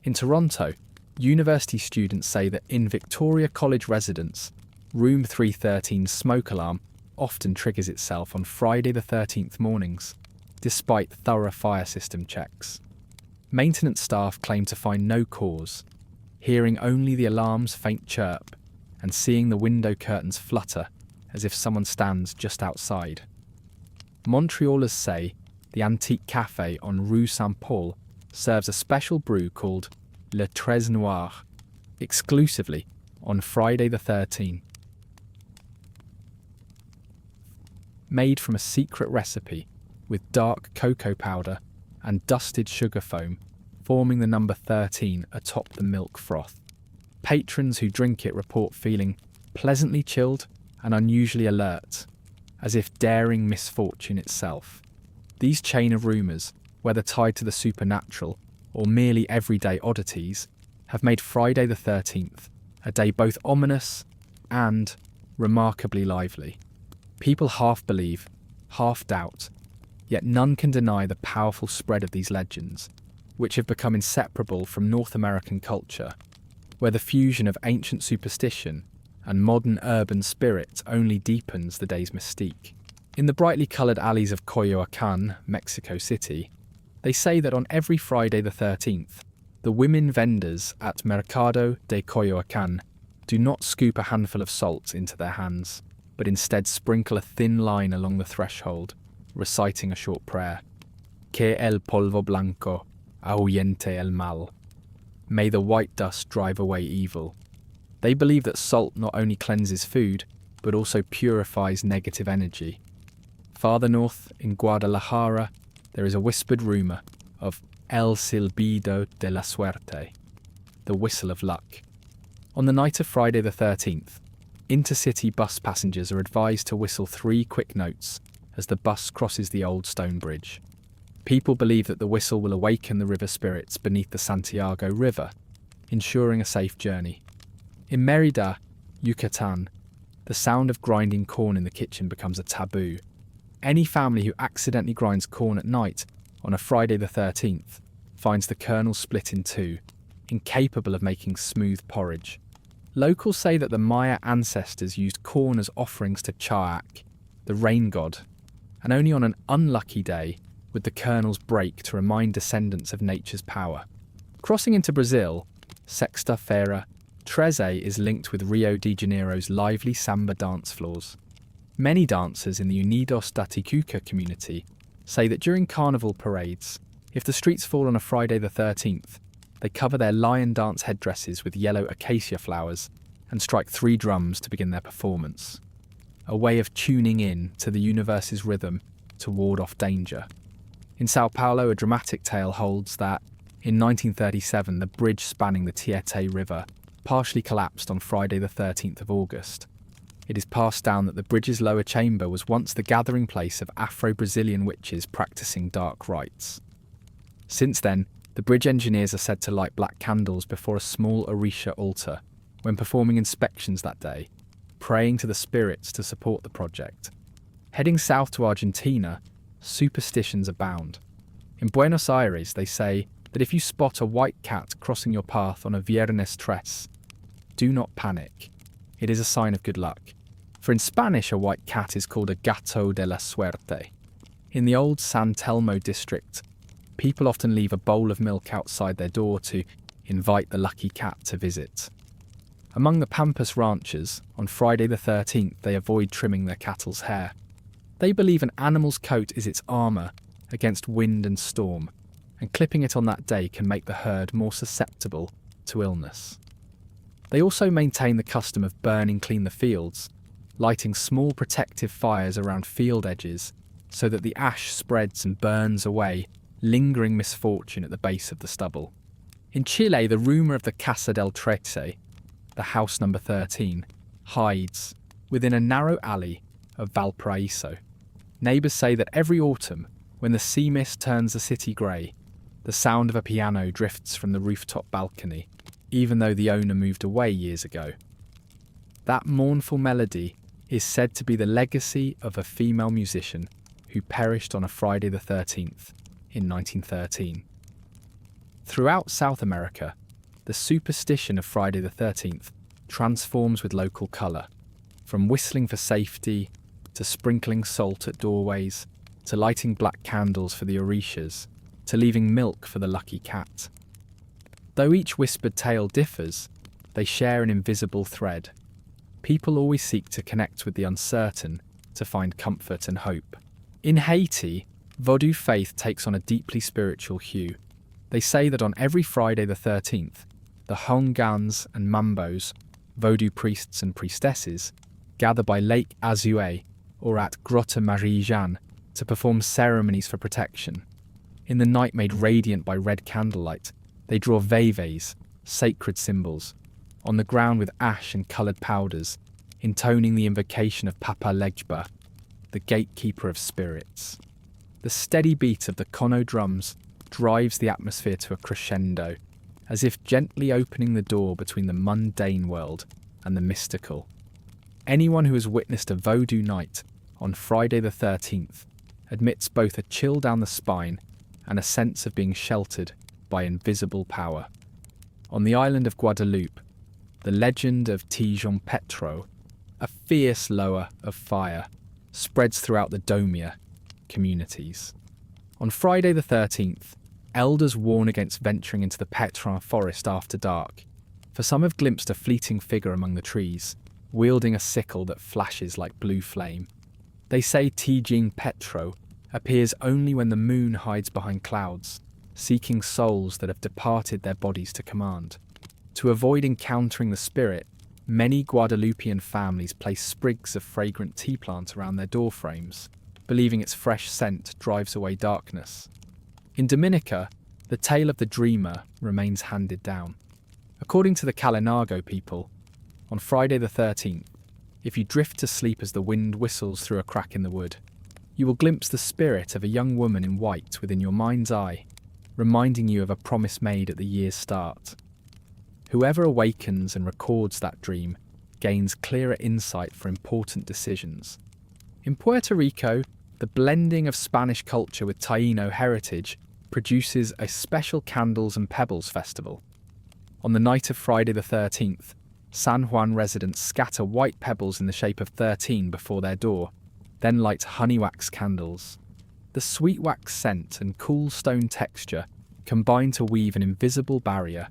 In Toronto, university students say that in Victoria College residence, Room 313's smoke alarm often triggers itself on Friday the 13th mornings, despite thorough fire system checks. Maintenance staff claim to find no cause, hearing only the alarm's faint chirp and seeing the window curtains flutter as if someone stands just outside. Montrealers say the antique cafe on Rue Saint-Paul serves a special brew called Le Tres Noir, exclusively on Friday the 13th. Made from a secret recipe with dark cocoa powder and dusted sugar foam, forming the number 13 atop the milk froth. Patrons who drink it report feeling pleasantly chilled and unusually alert, as if daring misfortune itself. These chain of rumours, whether tied to the supernatural or merely everyday oddities, have made Friday the 13th a day both ominous and remarkably lively. People half believe, half doubt, yet none can deny the powerful spread of these legends, which have become inseparable from North American culture, where the fusion of ancient superstition and modern urban spirit only deepens the day's mystique. In the brightly coloured alleys of Coyoacán, Mexico City, they say that on every Friday the 13th, the women vendors at Mercado de Coyoacán do not scoop a handful of salt into their hands, but instead sprinkle a thin line along the threshold, reciting a short prayer. Que el polvo blanco ahuyente el mal. May the white dust drive away evil. They believe that salt not only cleanses food, but also purifies negative energy. Farther north, in Guadalajara, there is a whispered rumour of El Silbido de la Suerte, the whistle of luck. On the night of Friday the 13th, intercity bus passengers are advised to whistle 3 quick notes as the bus crosses the old stone bridge. People believe that the whistle will awaken the river spirits beneath the Santiago River, ensuring a safe journey. In Mérida, Yucatan, the sound of grinding corn in the kitchen becomes a taboo. Any family who accidentally grinds corn at night on a Friday the 13th finds the kernel split in 2, incapable of making smooth porridge. Locals say that the Maya ancestors used corn as offerings to Chaak, the rain god, and only on an unlucky day would the kernels break to remind descendants of nature's power. Crossing into Brazil, Sexta-feira Treze is linked with Rio de Janeiro's lively samba dance floors. Many dancers in the Unidos da Tijuca community say that during carnival parades, if the streets fall on a Friday the 13th, they cover their lion dance headdresses with yellow acacia flowers and strike 3 drums to begin their performance, a way of tuning in to the universe's rhythm to ward off danger. In Sao Paulo, a dramatic tale holds that, in 1937, the bridge spanning the Tietê River partially collapsed on Friday the 13th of August. It is passed down that the bridge's lower chamber was once the gathering place of Afro-Brazilian witches practicing dark rites. Since then, the bridge engineers are said to light black candles before a small Orisha altar when performing inspections that day, praying to the spirits to support the project. Heading south to Argentina, superstitions abound. In Buenos Aires, they say that if you spot a white cat crossing your path on a Viernes Tres, do not panic. It is a sign of good luck. For in Spanish, a white cat is called a gato de la suerte. In the old San Telmo district, people often leave a bowl of milk outside their door to invite the lucky cat to visit. Among the Pampas ranchers, on Friday the 13th, they avoid trimming their cattle's hair. They believe an animal's coat is its armour against wind and storm, and clipping it on that day can make the herd more susceptible to illness. They also maintain the custom of burning clean the fields, lighting small protective fires around field edges so that the ash spreads and burns away lingering misfortune at the base of the stubble. In Chile, the rumour of the Casa del Trece, the house number 13, hides within a narrow alley of Valparaiso. Neighbours say that every autumn, when the sea mist turns the city grey, the sound of a piano drifts from the rooftop balcony, even though the owner moved away years ago. That mournful melody is said to be the legacy of a female musician who perished on a Friday the 13th in 1913. Throughout South America, the superstition of Friday the 13th transforms with local colour, from whistling for safety, to sprinkling salt at doorways, to lighting black candles for the orishas, to leaving milk for the lucky cat. Though each whispered tale differs, they share an invisible thread. People always seek to connect with the uncertain to find comfort and hope. In Haiti, Vodou faith takes on a deeply spiritual hue. They say that on every Friday the 13th, the Hongans and Mambos, Vodou priests and priestesses, gather by Lake Azué or at Grotte Marie-Jeanne to perform ceremonies for protection. In the night made radiant by red candlelight, they draw veves, sacred symbols, on the ground with ash and coloured powders, intoning the invocation of Papa Legba, the gatekeeper of spirits. The steady beat of the kono drums drives the atmosphere to a crescendo, as if gently opening the door between the mundane world and the mystical. Anyone who has witnessed a Vodou night on Friday the 13th admits both a chill down the spine and a sense of being sheltered by invisible power. On the island of Guadeloupe, the legend of Tijon Petro, a fierce lower of fire, spreads throughout the Domia communities. On Friday the 13th, elders warn against venturing into the Petrin forest after dark, for some have glimpsed a fleeting figure among the trees, wielding a sickle that flashes like blue flame. They say Tijon Petro appears only when the moon hides behind clouds, seeking souls that have departed their bodies to command. To avoid encountering the spirit, many Guadeloupean families place sprigs of fragrant tea plant around their door frames, believing its fresh scent drives away darkness. In Dominica, the tale of the dreamer remains handed down. According to the Kalinago people, on Friday the 13th, if you drift to sleep as the wind whistles through a crack in the wood, you will glimpse the spirit of a young woman in white within your mind's eye, reminding you of a promise made at the year's start. Whoever awakens and records that dream gains clearer insight for important decisions. In Puerto Rico, the blending of Spanish culture with Taíno heritage produces a special Candles and Pebbles festival. On the night of Friday the 13th, San Juan residents scatter white pebbles in the shape of 13 before their door, then light honey wax candles. The sweet wax scent and cool stone texture combine to weave an invisible barrier,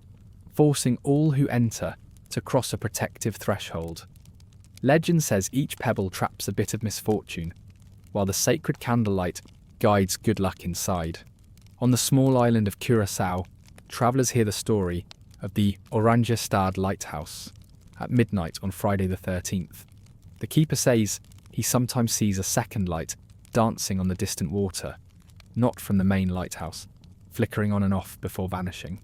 forcing all who enter to cross a protective threshold. Legend says each pebble traps a bit of misfortune, while the sacred candlelight guides good luck inside. On the small island of Curaçao, travellers hear the story of the Oranjestad lighthouse at midnight on Friday the 13th. The keeper says he sometimes sees a second light dancing on the distant water, not from the main lighthouse, flickering on and off before vanishing.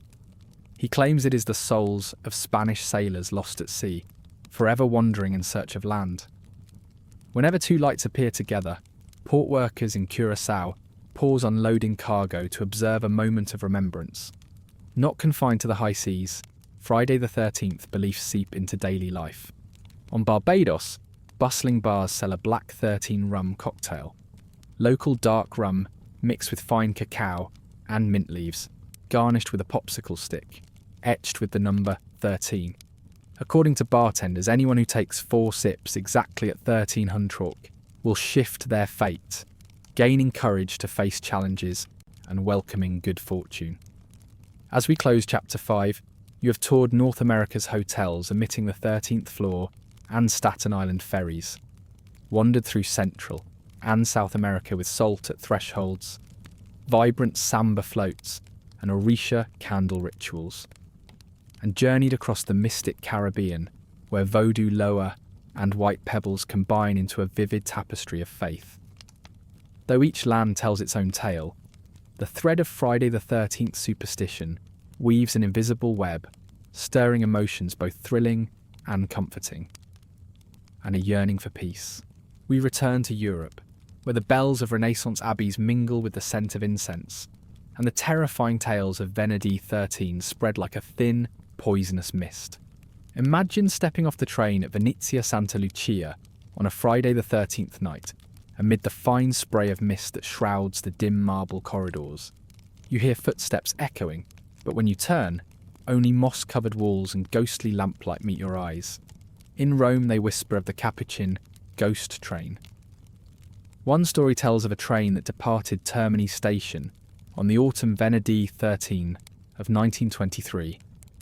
He claims it is the souls of Spanish sailors lost at sea, forever wandering in search of land. Whenever two lights appear together, port workers in Curaçao pause unloading cargo to observe a moment of remembrance. Not confined to the high seas, Friday the 13th beliefs seep into daily life. On Barbados, bustling bars sell a black 13 rum cocktail. Local dark rum mixed with fine cacao and mint leaves garnished with a popsicle stick, etched with the number 13. According to bartenders, anyone who takes 4 sips exactly at 1300 will shift their fate, gaining courage to face challenges and welcoming good fortune. As we close Chapter 5, you have toured North America's hotels omitting the 13th floor and Staten Island ferries, wandered through Central and South America with salt at thresholds, vibrant samba floats and Orisha candle rituals, and journeyed across the mystic Caribbean where voodoo loa and white pebbles combine into a vivid tapestry of faith. Though each land tells its own tale, the thread of Friday the 13th superstition weaves an invisible web, stirring emotions both thrilling and comforting, and a yearning for peace. We return to Europe, where the bells of Renaissance abbeys mingle with the scent of incense, and the terrifying tales of Venedig 13 spread like a thin, poisonous mist. Imagine stepping off the train at Venezia Santa Lucia on a Friday the 13th night, amid the fine spray of mist that shrouds the dim marble corridors. You hear footsteps echoing, but when you turn, only moss-covered walls and ghostly lamplight meet your eyes. In Rome, they whisper of the Capuchin ghost train. One story tells of a train that departed Termini station on the autumn Venedig 13 of 1923,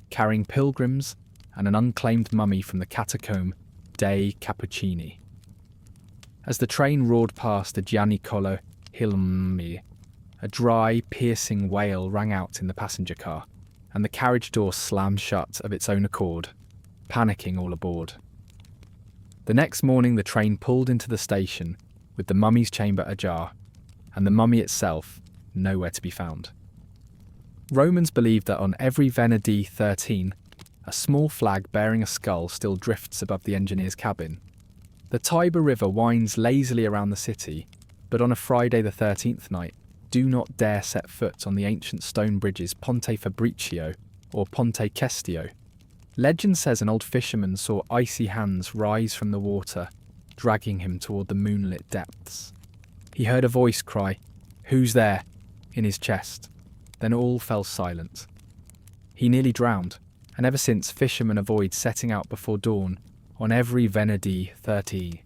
carrying pilgrims and an unclaimed mummy from the catacomb dei Cappuccini. As the train roared past the Gianicolo Hilmi, a dry, piercing wail rang out in the passenger car, and the carriage door slammed shut of its own accord, panicking all aboard. The next morning the train pulled into the station with the mummy's chamber ajar, and the mummy itself nowhere to be found. Romans believed that on every Venedig 13, a small flag bearing a skull still drifts above the engineer's cabin. The Tiber River winds lazily around the city, but on a Friday the 13th night, do not dare set foot on the ancient stone bridges Ponte Fabricio or Ponte Cestio. Legend says an old fisherman saw icy hands rise from the water, dragging him toward the moonlit depths. He heard a voice cry, "Who's there?" in his chest. Then all fell silent. He nearly drowned, and ever since fishermen avoid setting out before dawn on every Venedig 13.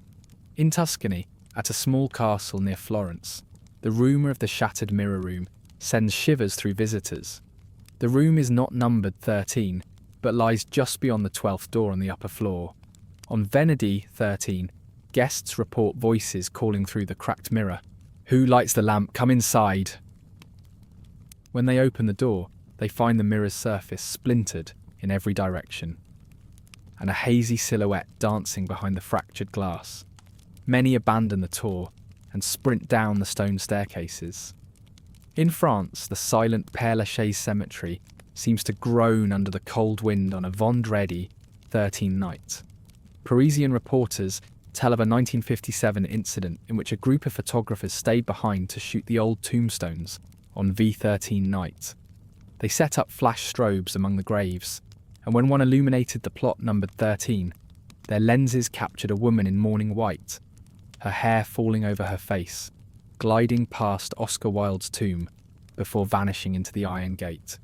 In Tuscany, at a small castle near Florence, the rumour of the shattered mirror room sends shivers through visitors. The room is not numbered 13, but lies just beyond the 12th door on the upper floor. On Venedig 13, guests report voices calling through the cracked mirror. "Who lights the lamp? Come inside!" When they open the door, they find the mirror's surface splintered in every direction, and a hazy silhouette dancing behind the fractured glass. Many abandon the tour and sprint down the stone staircases. In France, the silent Père Lachaise cemetery seems to groan under the cold wind on a Vendredi 13 night. Parisian reporters tell of a 1957 incident in which a group of photographers stayed behind to shoot the old tombstones on V13 night. They set up flash strobes among the graves, and when one illuminated the plot numbered 13, their lenses captured a woman in mourning white, her hair falling over her face, gliding past Oscar Wilde's tomb before vanishing into the iron gate.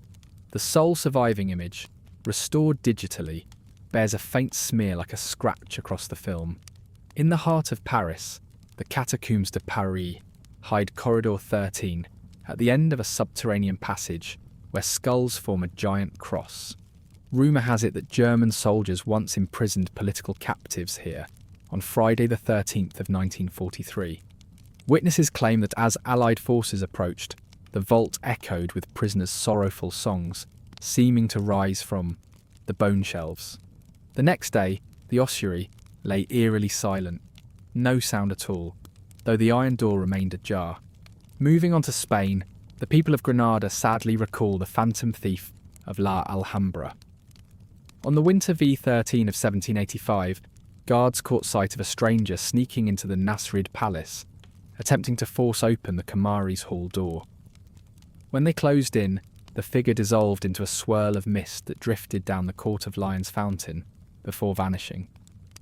The sole surviving image, restored digitally, bears a faint smear like a scratch across the film. In the heart of Paris, the Catacombs de Paris hide Corridor 13 at the end of a subterranean passage where skulls form a giant cross. Rumour has it that German soldiers once imprisoned political captives here on Friday the 13th of 1943. Witnesses claim that as Allied forces approached, the vault echoed with prisoners' sorrowful songs, seeming to rise from the bone shelves. The next day, the ossuary lay eerily silent, no sound at all, though the iron door remained ajar. Moving on to Spain, the people of Granada sadly recall the phantom thief of La Alhambra. On the winter V13 of 1785, guards caught sight of a stranger sneaking into the Nasrid Palace, attempting to force open the Kamari's hall door. When they closed in, the figure dissolved into a swirl of mist that drifted down the Court of Lions fountain before vanishing.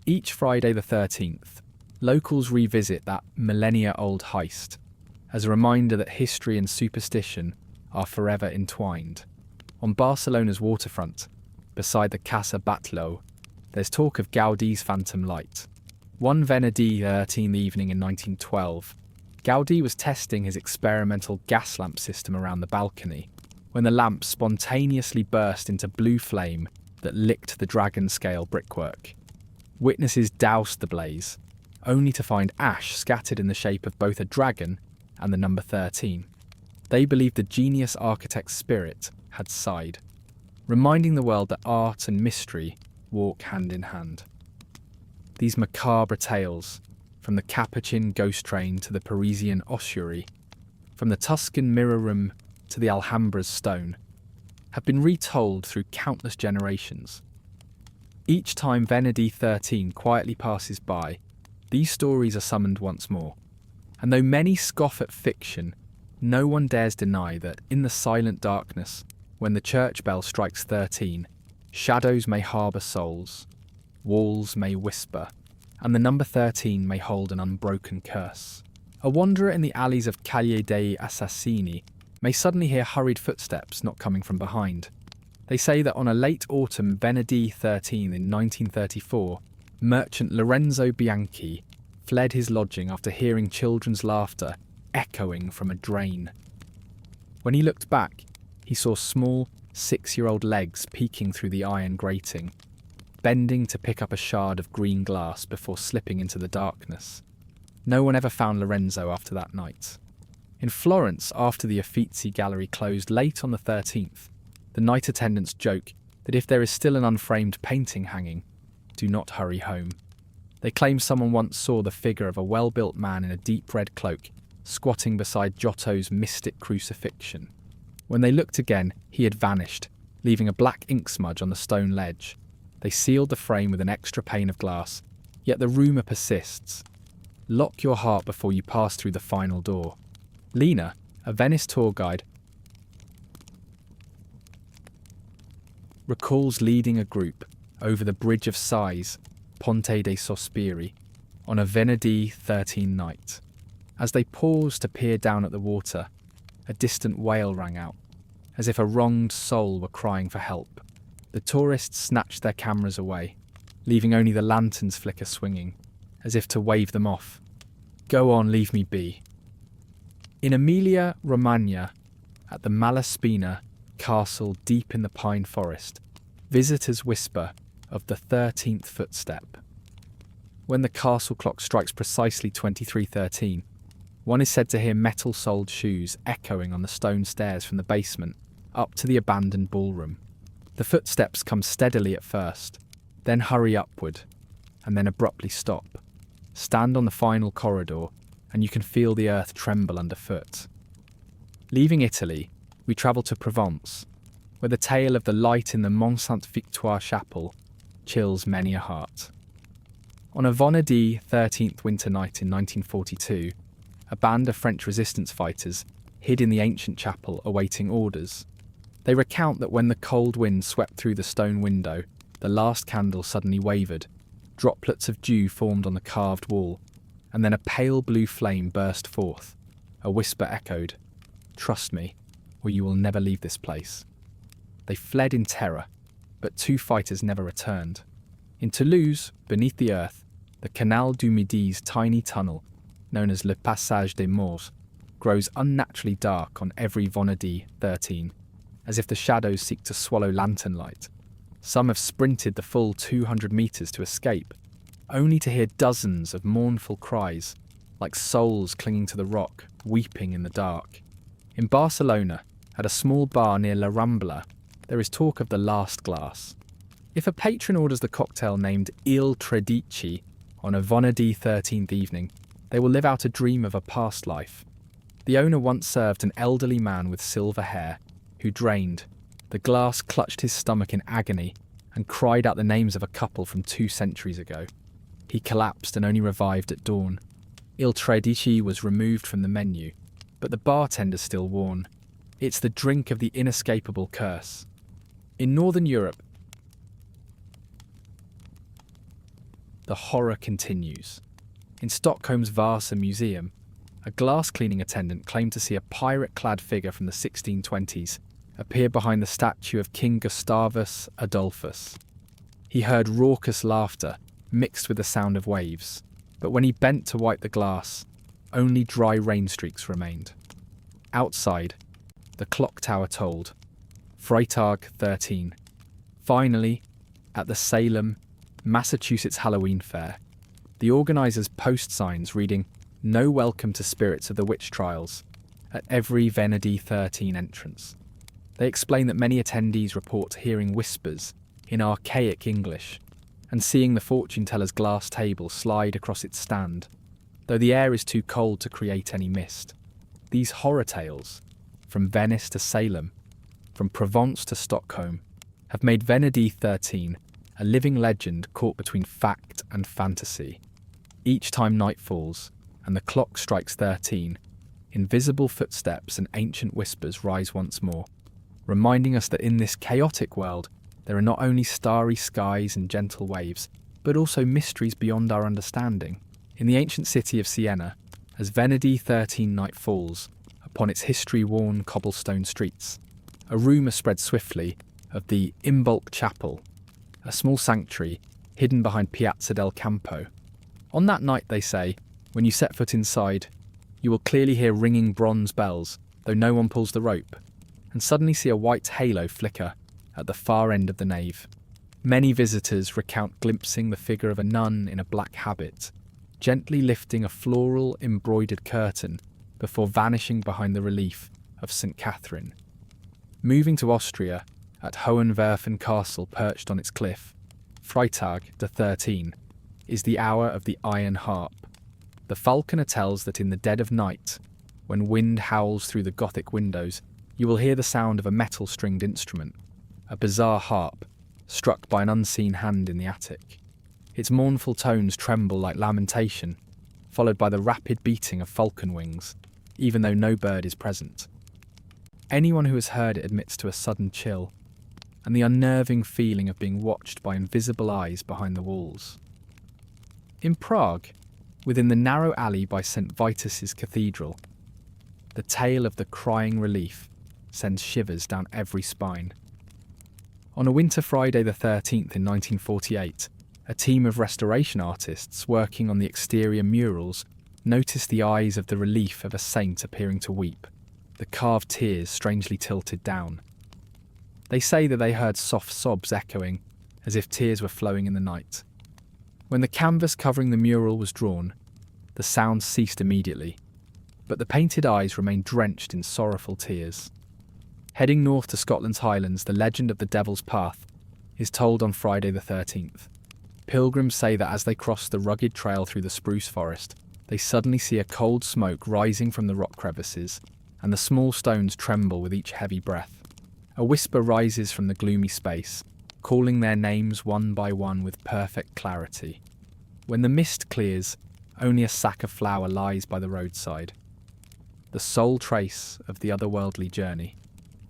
Each Friday the 13th, locals revisit that millennia-old heist as a reminder that history and superstition are forever entwined. On Barcelona's waterfront, beside the Casa Batlló, there's talk of Gaudi's phantom light. One Venerdì 13th evening in 1912, Gaudí was testing his experimental gas lamp system around the balcony when the lamp spontaneously burst into blue flame that licked the dragon-scale brickwork. Witnesses doused the blaze, only to find ash scattered in the shape of both a dragon and the number 13. They believed the genius architect's spirit had sighed, reminding the world that art and mystery walk hand in hand. These macabre tales, from the Capuchin ghost train to the Parisian ossuary, from the Tuscan mirror room to the Alhambra's stone, have been retold through countless generations. Each time Venerdì 13 quietly passes by, these stories are summoned once more. And though many scoff at fiction, no one dares deny that in the silent darkness, when the church bell strikes 13, shadows may harbour souls, walls may whisper, and the number 13 may hold an unbroken curse. A wanderer in the alleys of Calle dei Assassini may suddenly hear hurried footsteps not coming from behind. They say that on a late autumn Venerdì 13 in 1934, merchant Lorenzo Bianchi fled his lodging after hearing children's laughter echoing from a drain. When he looked back, he saw small, 6-year-old legs peeking through the iron grating, bending to pick up a shard of green glass before slipping into the darkness. No one ever found Lorenzo after that night. In Florence, after the Uffizi Gallery closed late on the 13th, the night attendants joke that if there is still an unframed painting hanging, do not hurry home. They claim someone once saw the figure of a well-built man in a deep red cloak squatting beside Giotto's mystic crucifixion. When they looked again, he had vanished, leaving a black ink smudge on the stone ledge. They sealed the frame with an extra pane of glass, yet the rumour persists. Lock your heart before you pass through the final door. Lena, a Venice tour guide, recalls leading a group over the Bridge of Sighs, Ponte dei Sospiri, on a Venerdì 13 night. As they paused to peer down at the water, a distant wail rang out, as if a wronged soul were crying for help. The tourists snatched their cameras away, leaving only the lanterns flicker swinging, as if to wave them off. Go on, leave me be. In Emilia-Romagna, at the Malaspina castle deep in the pine forest, visitors whisper of the 13th footstep. When the castle clock strikes precisely 23:13, one is said to hear metal-soled shoes echoing on the stone stairs from the basement up to the abandoned ballroom. The footsteps come steadily at first, then hurry upward, and then abruptly stop. Stand on the final corridor, and you can feel the earth tremble underfoot. Leaving Italy, we travel to Provence, where the tale of the light in the Mont Sainte-Victoire chapel chills many a heart. On a Venerdì 13th winter night in 1942, a band of French resistance fighters hid in the ancient chapel awaiting orders. They recount that when the cold wind swept through the stone window, the last candle suddenly wavered, droplets of dew formed on the carved wall, and then a pale blue flame burst forth. A whisper echoed, "Trust me, or you will never leave this place." They fled in terror, but 2 fighters never returned. In Toulouse, beneath the earth, the Canal du Midi's tiny tunnel, known as Le Passage des Morts, grows unnaturally dark on every Venerdì 13, as if the shadows seek to swallow lantern light. Some have sprinted the full 200 metres to escape, only to hear dozens of mournful cries, like souls clinging to the rock, weeping in the dark. In Barcelona, at a small bar near La Rambla, there is talk of the last glass. If a patron orders the cocktail named Il Tredici on a Venerdì 13th evening, they will live out a dream of a past life. The owner once served an elderly man with silver hair, who drained. The glass clutched his stomach in agony and cried out the names of a couple from 2 centuries ago. He collapsed and only revived at dawn. Il Tredici was removed from the menu, but the bartender still warned. It's the drink of the inescapable curse. In Northern Europe, the horror continues. In Stockholm's Vasa Museum, a glass cleaning attendant claimed to see a pirate-clad figure from the 1620s appear behind the statue of King Gustavus Adolphus. He heard raucous laughter mixed with the sound of waves, but when he bent to wipe the glass, only dry rain streaks remained. Outside, the clock tower tolled. Freitag 13. Finally, at the Salem, Massachusetts Halloween Fair, the organisers post signs reading "No welcome to spirits of the witch trials" at every Venerdì 13 entrance. They explain that many attendees report hearing whispers in archaic English and seeing the fortune teller's glass table slide across its stand, though the air is too cold to create any mist. These horror tales, from Venice to Salem, from Provence to Stockholm, have made Venerdì 13 a living legend caught between fact and fantasy. Each time night falls and the clock strikes 13, invisible footsteps and ancient whispers rise once more, reminding us that in this chaotic world there are not only starry skies and gentle waves, but also mysteries beyond our understanding. In the ancient city of Siena, as Venerdì 13 night falls upon its history-worn cobblestone streets, a rumour spreads swiftly of the Imbolc Chapel, a small sanctuary hidden behind Piazza del Campo. On that night, they say, when you set foot inside, you will clearly hear ringing bronze bells, though no one pulls the rope, and suddenly see a white halo flicker at the far end of the nave. Many visitors recount glimpsing the figure of a nun in a black habit, gently lifting a floral embroidered curtain before vanishing behind the relief of St. Catherine. Moving to Austria, at Hohenwerfen Castle perched on its cliff, Freitag the 13 is the hour of the iron harp. The falconer tells that in the dead of night, when wind howls through the Gothic windows, you will hear the sound of a metal-stringed instrument, a bizarre harp, struck by an unseen hand in the attic. Its mournful tones tremble like lamentation, followed by the rapid beating of falcon wings, even though no bird is present. Anyone who has heard it admits to a sudden chill, and the unnerving feeling of being watched by invisible eyes behind the walls. In Prague, within the narrow alley by St. Vitus's Cathedral, the tale of the crying relief sends shivers down every spine. On a winter Friday the 13th in 1948, a team of restoration artists working on the exterior murals noticed the eyes of the relief of a saint appearing to weep, the carved tears strangely tilted down. They say that they heard soft sobs echoing, as if tears were flowing in the night. When the canvas covering the mural was drawn, the sound ceased immediately, but the painted eyes remained drenched in sorrowful tears. Heading north to Scotland's Highlands, the legend of the Devil's Path is told on Friday the 13th. Pilgrims say that as they cross the rugged trail through the spruce forest, they suddenly see a cold smoke rising from the rock crevices, and the small stones tremble with each heavy breath. A whisper rises from the gloomy space, calling their names one by one with perfect clarity. When the mist clears, only a sack of flour lies by the roadside, the sole trace of the otherworldly journey.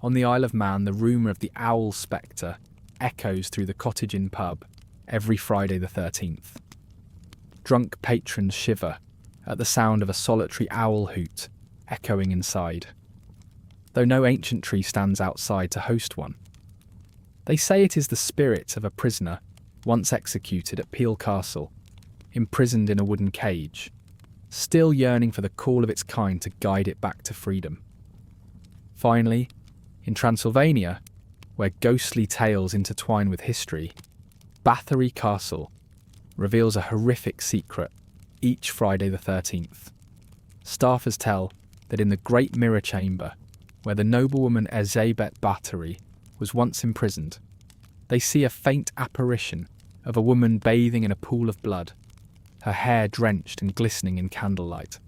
On the Isle of Man, the rumour of the owl spectre echoes through the Cottage Inn pub every Friday the 13th. Drunk patrons shiver at the sound of a solitary owl hoot echoing inside, though no ancient tree stands outside to host one. They say it is the spirit of a prisoner once executed at Peel Castle, imprisoned in a wooden cage, still yearning for the call of its kind to guide it back to freedom. Finally, in Transylvania, where ghostly tales intertwine with history, Bathory Castle reveals a horrific secret each Friday the 13th. Staffers tell that in the Great Mirror Chamber, where the noblewoman Elizabeth Bathory was once imprisoned, they see a faint apparition of a woman bathing in a pool of blood, her hair drenched and glistening in candlelight.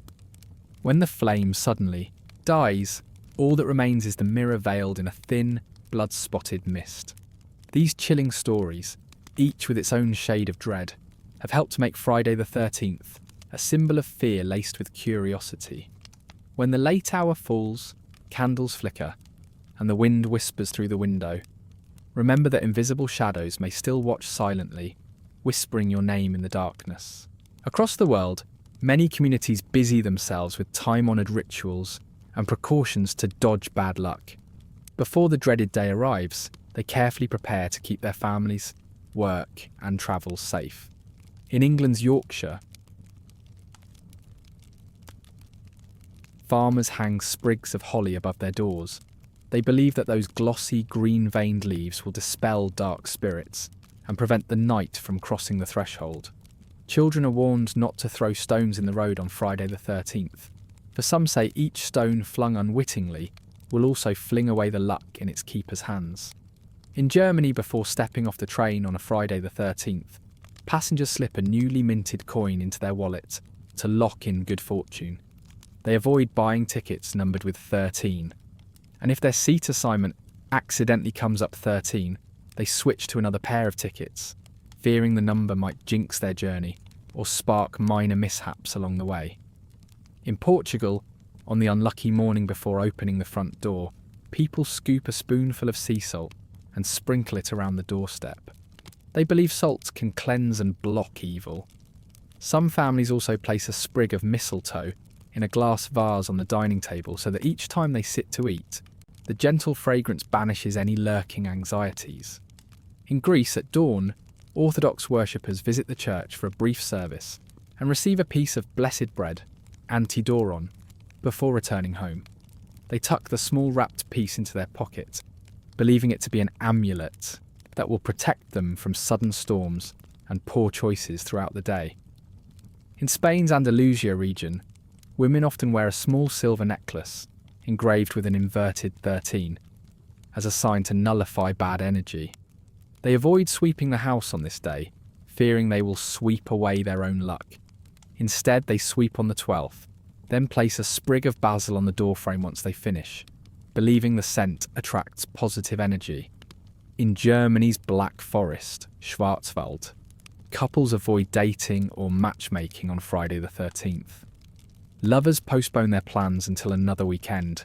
When the flame suddenly dies, all that remains is the mirror veiled in a thin, blood-spotted mist. These chilling stories, each with its own shade of dread, have helped to make Friday the 13th a symbol of fear laced with curiosity. When the late hour falls, candles flicker, and the wind whispers through the window, remember that invisible shadows may still watch silently, whispering your name in the darkness. Across the world, Many communities busy themselves with time-honoured rituals and precautions to dodge bad luck. Before the dreaded day arrives, they carefully prepare to keep their families, work and travels safe. In England's Yorkshire, farmers hang sprigs of holly above their doors. They believe that those glossy, green-veined leaves will dispel dark spirits and prevent the night from crossing the threshold. Children are warned not to throw stones in the road on Friday the 13th, for some say each stone flung unwittingly will also fling away the luck in its keeper's hands. In Germany, before stepping off the train on a Friday the 13th, passengers slip a newly minted coin into their wallet to lock in good fortune. They avoid buying tickets numbered with 13, and if their seat assignment accidentally comes up 13, they switch to another pair of tickets, fearing the number might jinx their journey or spark minor mishaps along the way. In Portugal, on the unlucky morning before opening the front door, people scoop a spoonful of sea salt and sprinkle it around the doorstep. They believe salt can cleanse and block evil. Some families also place a sprig of mistletoe in a glass vase on the dining table so that each time they sit to eat, the gentle fragrance banishes any lurking anxieties. In Greece, at dawn, Orthodox worshippers visit the church for a brief service and receive a piece of blessed bread, antidoron, before returning home. They tuck the small wrapped piece into their pocket, believing it to be an amulet that will protect them from sudden storms and poor choices throughout the day. In Spain's Andalusia region, women often wear a small silver necklace engraved with an inverted 13 as a sign to nullify bad energy. They avoid sweeping the house on this day, fearing they will sweep away their own luck. Instead, they sweep on the 12th, then place a sprig of basil on the doorframe once they finish, believing the scent attracts positive energy. In Germany's Black Forest, Schwarzwald, couples avoid dating or matchmaking on Friday the 13th. Lovers postpone their plans until another weekend,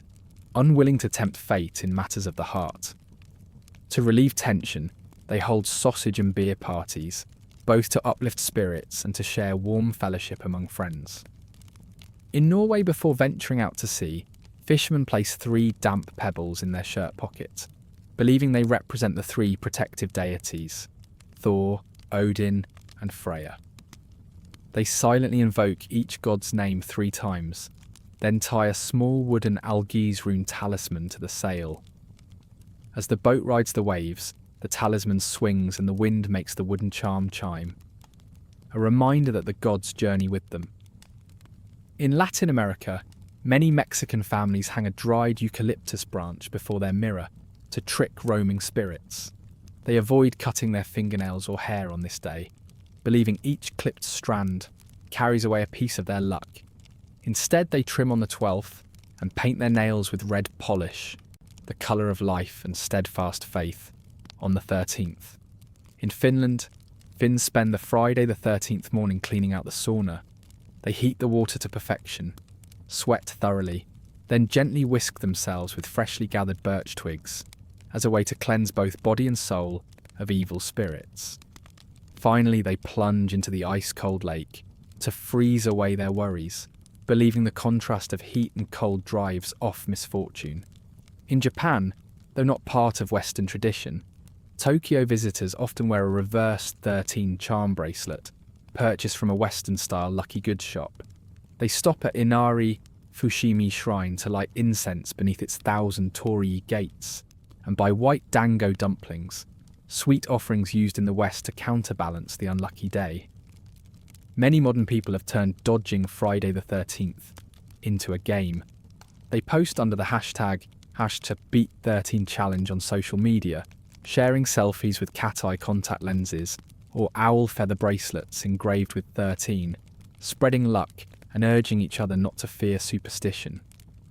unwilling to tempt fate in matters of the heart. To relieve tension, they hold sausage and beer parties, both to uplift spirits and to share warm fellowship among friends. In Norway, before venturing out to sea, fishermen place 3 damp pebbles in their shirt pocket, believing they represent the 3 protective deities, Thor, Odin, and Freya. They silently invoke each god's name 3 times, then tie a small wooden Algiz rune talisman to the sail. As the boat rides the waves, the talisman swings and the wind makes the wooden charm chime, a reminder that the gods journey with them. In Latin America, many Mexican families hang a dried eucalyptus branch before their mirror to trick roaming spirits. They avoid cutting their fingernails or hair on this day, believing each clipped strand carries away a piece of their luck. Instead, they trim on the 12th and paint their nails with red polish, the colour of life and steadfast faith, on the 13th. In Finland, Finns spend the Friday the 13th morning cleaning out the sauna. They heat the water to perfection, sweat thoroughly, then gently whisk themselves with freshly gathered birch twigs as a way to cleanse both body and soul of evil spirits. Finally, they plunge into the ice-cold lake to freeze away their worries, believing the contrast of heat and cold drives off misfortune. In Japan, though not part of Western tradition, Tokyo visitors often wear a reverse 13 charm bracelet, purchased from a Western-style lucky goods shop. They stop at Inari Fushimi Shrine to light incense beneath its 1,000 torii gates, and buy white dango dumplings, sweet offerings used in the West to counterbalance the unlucky day. Many modern people have turned dodging Friday the 13th into a game. They post under the hashtag #BeatThirteenChallenge on social media, sharing selfies with cat-eye contact lenses or owl feather bracelets engraved with 13, spreading luck and urging each other not to fear superstition.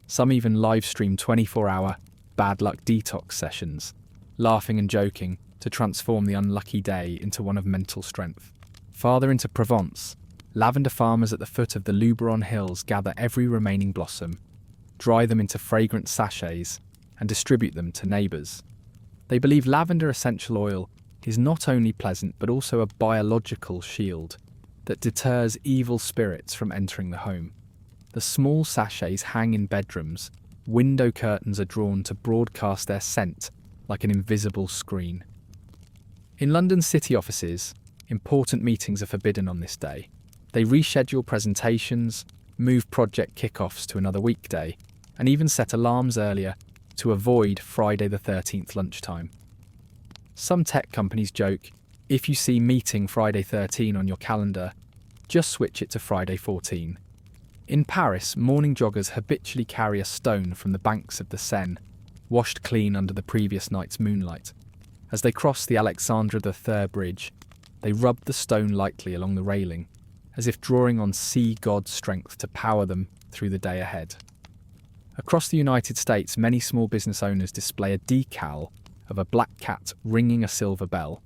Some even live stream 24-hour bad luck detox sessions, laughing and joking to transform the unlucky day into one of mental strength. Farther into Provence, lavender farmers at the foot of the Luberon Hills gather every remaining blossom, dry them into fragrant sachets, and distribute them to neighbours. They believe lavender essential oil is not only pleasant but also a biological shield, that deters evil spirits from entering the home. The small sachets hang in bedrooms, window curtains are drawn to broadcast their scent like an invisible screen. In London city offices, important meetings are forbidden on this day. They reschedule presentations, move project kick-offs to another weekday, and even set alarms earlier to avoid Friday the 13th lunchtime. Some tech companies joke, if you see meeting Friday 13 on your calendar, just switch it to Friday 14. In Paris, morning joggers habitually carry a stone from the banks of the Seine, washed clean under the previous night's moonlight. As they cross the Alexandre III Bridge, they rub the stone lightly along the railing, as if drawing on sea god's strength to power them through the day ahead. Across the United States, many small business owners display a decal of a black cat ringing a silver bell,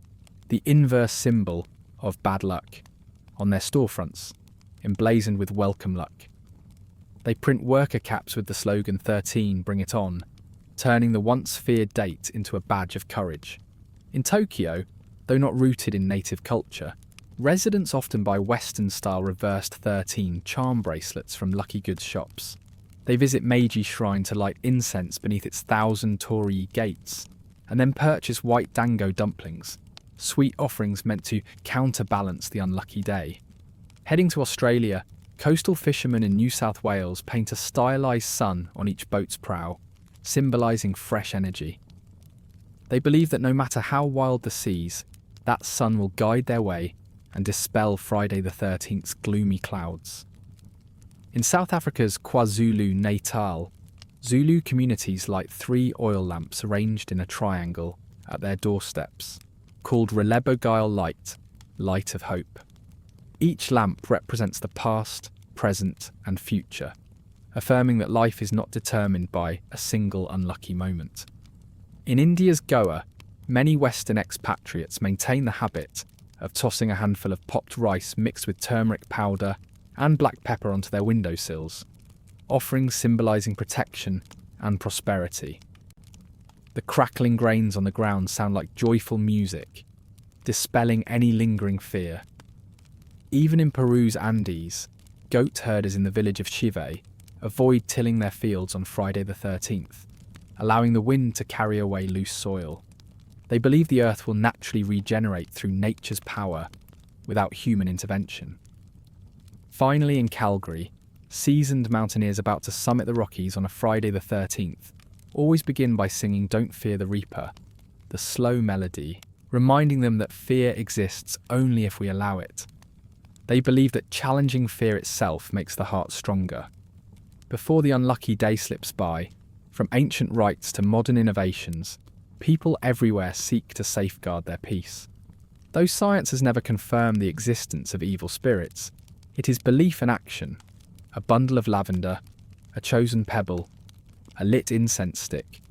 the inverse symbol of bad luck, on their storefronts, emblazoned with welcome luck. They print worker caps with the slogan 13, bring it on, turning the once feared date into a badge of courage. In Tokyo, though not rooted in native culture, residents often buy Western-style reversed 13 charm bracelets from lucky goods shops. They visit Meiji Shrine to light incense beneath its 1,000 torii gates, and then purchase white dango dumplings, sweet offerings meant to counterbalance the unlucky day. Heading to Australia, coastal fishermen in New South Wales paint a stylised sun on each boat's prow, symbolising fresh energy. They believe that no matter how wild the seas, that sun will guide their way and dispel Friday the 13th's gloomy clouds. In South Africa's KwaZulu-Natal, Zulu communities light 3 oil lamps arranged in a triangle at their doorsteps, called Relebogile Light, Light of Hope. Each lamp represents the past, present, and future, affirming that life is not determined by a single unlucky moment. In India's Goa, many Western expatriates maintain the habit of tossing a handful of popped rice mixed with turmeric powder and black pepper onto their windowsills, offerings symbolising protection and prosperity. The crackling grains on the ground sound like joyful music, dispelling any lingering fear. Even in Peru's Andes, goat herders in the village of Chive avoid tilling their fields on Friday the 13th, allowing the wind to carry away loose soil. They believe the earth will naturally regenerate through nature's power without human intervention. Finally, in Calgary, seasoned mountaineers about to summit the Rockies on a Friday the 13th always begin by singing Don't Fear the Reaper, the slow melody, reminding them that fear exists only if we allow it. They believe that challenging fear itself makes the heart stronger. Before the unlucky day slips by, from ancient rites to modern innovations, people everywhere seek to safeguard their peace. Though science has never confirmed the existence of evil spirits, it is belief and action, a bundle of lavender, a chosen pebble, a lit incense stick,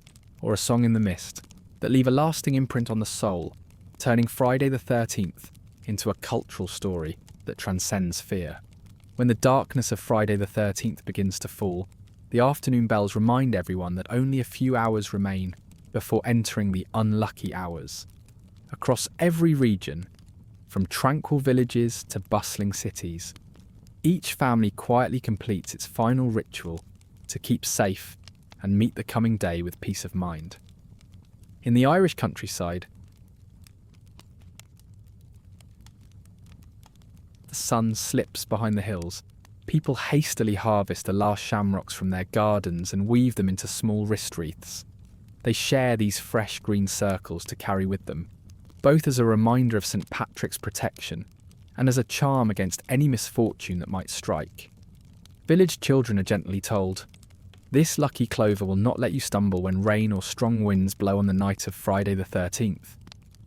or a song in the mist, that leave a lasting imprint on the soul, turning Friday the 13th into a cultural story that transcends fear. When the darkness of Friday the 13th begins to fall, the afternoon bells remind everyone that only a few hours remain before entering the unlucky hours. Across every region, from tranquil villages to bustling cities, each family quietly completes its final ritual to keep safe and meet the coming day with peace of mind. In the Irish countryside, the sun slips behind the hills. People hastily harvest the last shamrocks from their gardens and weave them into small wrist wreaths. They share these fresh green circles to carry with them, both as a reminder of St. Patrick's protection and as a charm against any misfortune that might strike. Village children are gently told, "This lucky clover will not let you stumble when rain or strong winds blow on the night of Friday the 13th.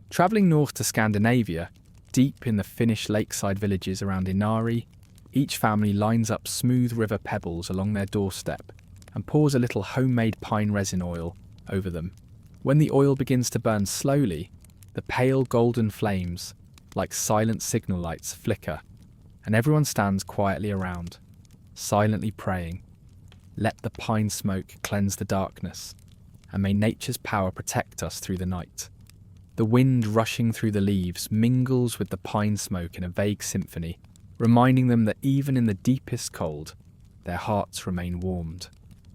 Travelling north to Scandinavia, deep in the Finnish lakeside villages around Inari, each family lines up smooth river pebbles along their doorstep and pours a little homemade pine resin oil over them. When the oil begins to burn slowly, the pale golden flames, like silent signal lights, flicker, and everyone stands quietly around, silently praying. Let the pine smoke cleanse the darkness, and may nature's power protect us through the night." The wind rushing through the leaves mingles with the pine smoke in a vague symphony, reminding them that even in the deepest cold, their hearts remain warmed.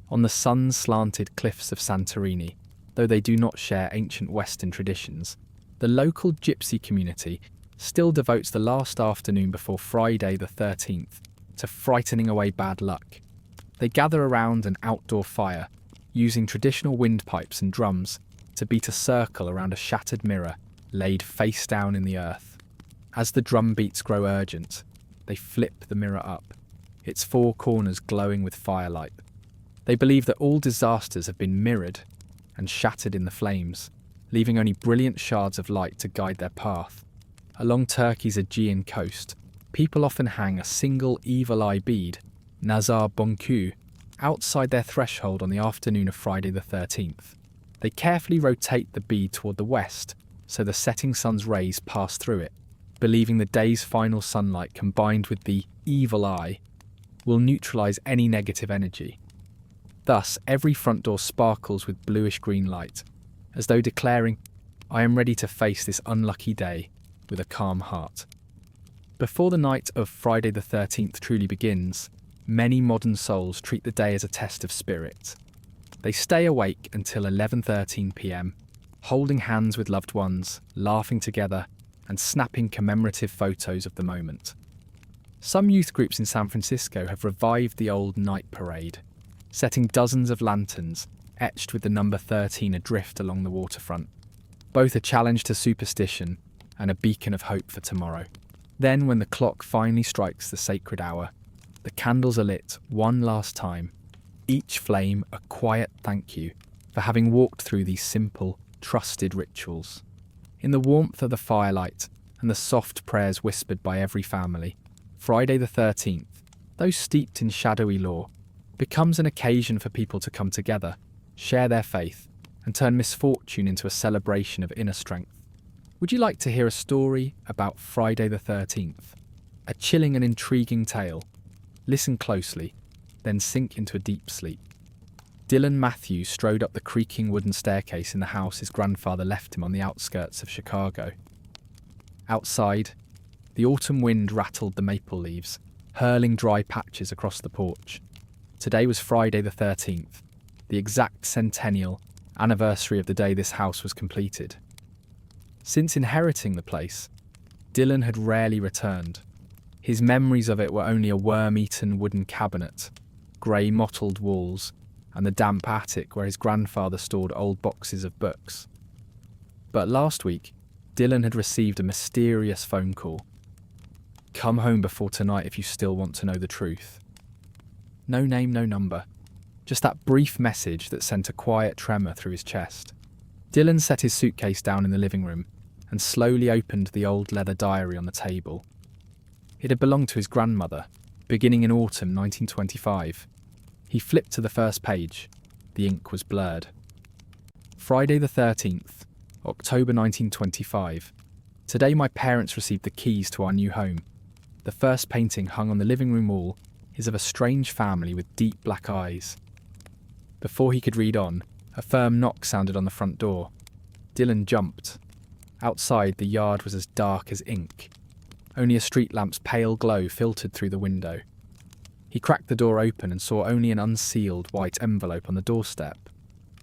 On the sun-slanted cliffs of Santorini, though they do not share ancient Western traditions, the local gypsy community still devotes the last afternoon before Friday the 13th to frightening away bad luck. They gather around an outdoor fire, using traditional windpipes and drums to beat a circle around a shattered mirror laid face down in the earth. As the drum beats grow urgent, they flip the mirror up, its four corners glowing with firelight. They believe that all disasters have been mirrored and shattered in the flames, leaving only brilliant shards of light to guide their path. Along Turkey's Aegean coast, people often hang a single evil eye bead, nazar bonku, outside their threshold on the afternoon of Friday the 13th. They carefully rotate the bead toward the west so the setting sun's rays pass through it, believing the day's final sunlight combined with the evil eye will neutralize any negative energy. Thus, every front door sparkles with bluish-green light, as though declaring, "I am ready to face this unlucky day with a calm heart." Before the night of Friday the 13th truly begins, many modern souls treat the day as a test of spirit. They stay awake until 11:13 p.m, holding hands with loved ones, laughing together, and snapping commemorative photos of the moment. Some youth groups in San Francisco have revived the old night parade, setting dozens of lanterns etched with the number 13 adrift along the waterfront, both a challenge to superstition and a beacon of hope for tomorrow. Then, when the clock finally strikes the sacred hour, the candles are lit one last time, each flame a quiet thank you for having walked through these simple, trusted rituals. In the warmth of the firelight and the soft prayers whispered by every family, Friday the 13th, though steeped in shadowy lore, becomes an occasion for people to come together, share their faith, and turn misfortune into a celebration of inner strength. Would you like to hear a story about Friday the 13th? A chilling and intriguing tale. Listen closely, then sink into a deep sleep. Dylan Matthews strode up the creaking wooden staircase in the house his grandfather left him on the outskirts of Chicago. Outside, the autumn wind rattled the maple leaves, hurling dry patches across the porch. Today was Friday the 13th, the exact centennial anniversary of the day this house was completed. Since inheriting the place, Dylan had rarely returned. His memories of it were only a worm-eaten wooden cabinet, grey mottled walls, and the damp attic where his grandfather stored old boxes of books. But last week, Dylan had received a mysterious phone call. "Come home before tonight if you still want to know the truth." No name, no number. Just that brief message that sent a quiet tremor through his chest. Dylan set his suitcase down in the living room and slowly opened the old leather diary on the table. It had belonged to his grandmother, beginning in autumn 1925. He flipped to the first page. The ink was blurred. Friday the 13th, October 1925. Today my parents received the keys to our new home. The first painting hung on the living room wall is of a strange family with deep black eyes. Before he could read on, a firm knock sounded on the front door. Dylan jumped. Outside, the yard was as dark as ink. Only a street lamp's pale glow filtered through the window. He cracked the door open and saw only an unsealed white envelope on the doorstep.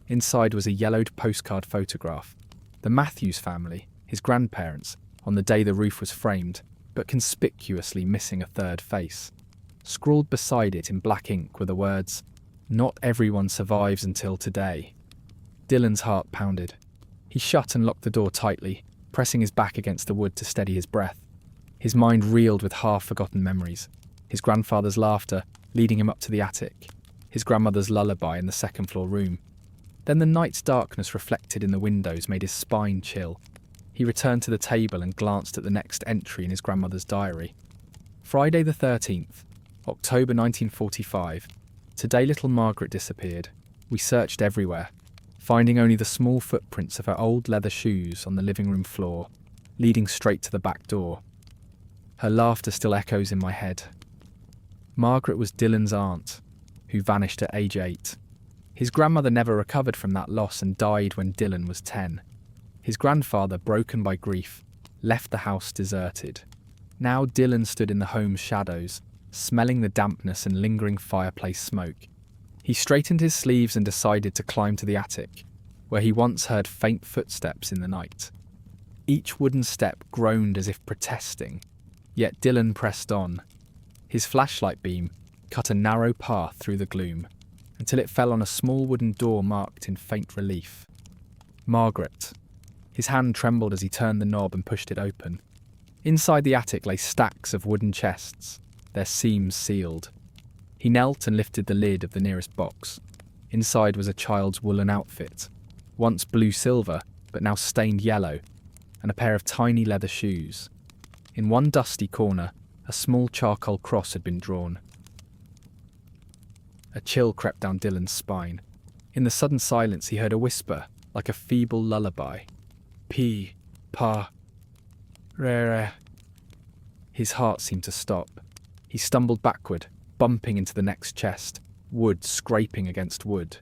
Inside was a yellowed postcard photograph. The Matthews family, his grandparents, on the day the roof was framed, but conspicuously missing a third face. Scrawled beside it in black ink were the words, "Not everyone survives until today." Dylan's heart pounded. He shut and locked the door tightly, pressing his back against the wood to steady his breath. His mind reeled with half-forgotten memories. His grandfather's laughter, leading him up to the attic. His grandmother's lullaby in the second-floor room. Then the night's darkness reflected in the windows made his spine chill. He returned to the table and glanced at the next entry in his grandmother's diary. Friday the 13th, October 1945. Today little Margaret disappeared. We searched everywhere, finding only the small footprints of her old leather shoes on the living room floor, leading straight to the back door. Her laughter still echoes in my head. Margaret was Dylan's aunt, who vanished at age 8. His grandmother never recovered from that loss and died when Dylan was 10. His grandfather, broken by grief, left the house deserted. Now Dylan stood in the home's shadows, smelling the dampness and lingering fireplace smoke. He straightened his sleeves and decided to climb to the attic, where he once heard faint footsteps in the night. Each wooden step groaned as if protesting, yet Dylan pressed on. His flashlight beam cut a narrow path through the gloom, until it fell on a small wooden door marked in faint relief. Margaret. His hand trembled as he turned the knob and pushed it open. Inside the attic lay stacks of wooden chests, their seams sealed. He knelt and lifted the lid of the nearest box. Inside was a child's woolen outfit, once blue-silver, but now stained yellow, and a pair of tiny leather shoes. In one dusty corner, a small charcoal cross had been drawn. A chill crept down Dylan's spine. In the sudden silence he heard a whisper, like a feeble lullaby. P, pa, re. His heart seemed to stop. He stumbled backward, bumping into the next chest, wood scraping against wood.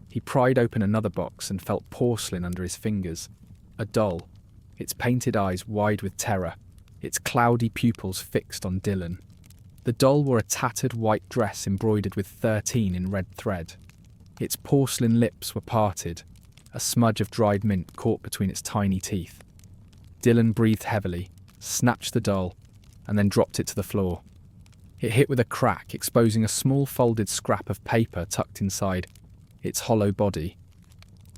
He pried open another box and felt porcelain under his fingers. A doll, its painted eyes wide with terror, its cloudy pupils fixed on Dylan. The doll wore a tattered white dress embroidered with 13 in red thread. Its porcelain lips were parted, a smudge of dried mint caught between its tiny teeth. Dylan breathed heavily, snatched the doll, and then dropped it to the floor. It hit with a crack, exposing a small folded scrap of paper tucked inside its hollow body.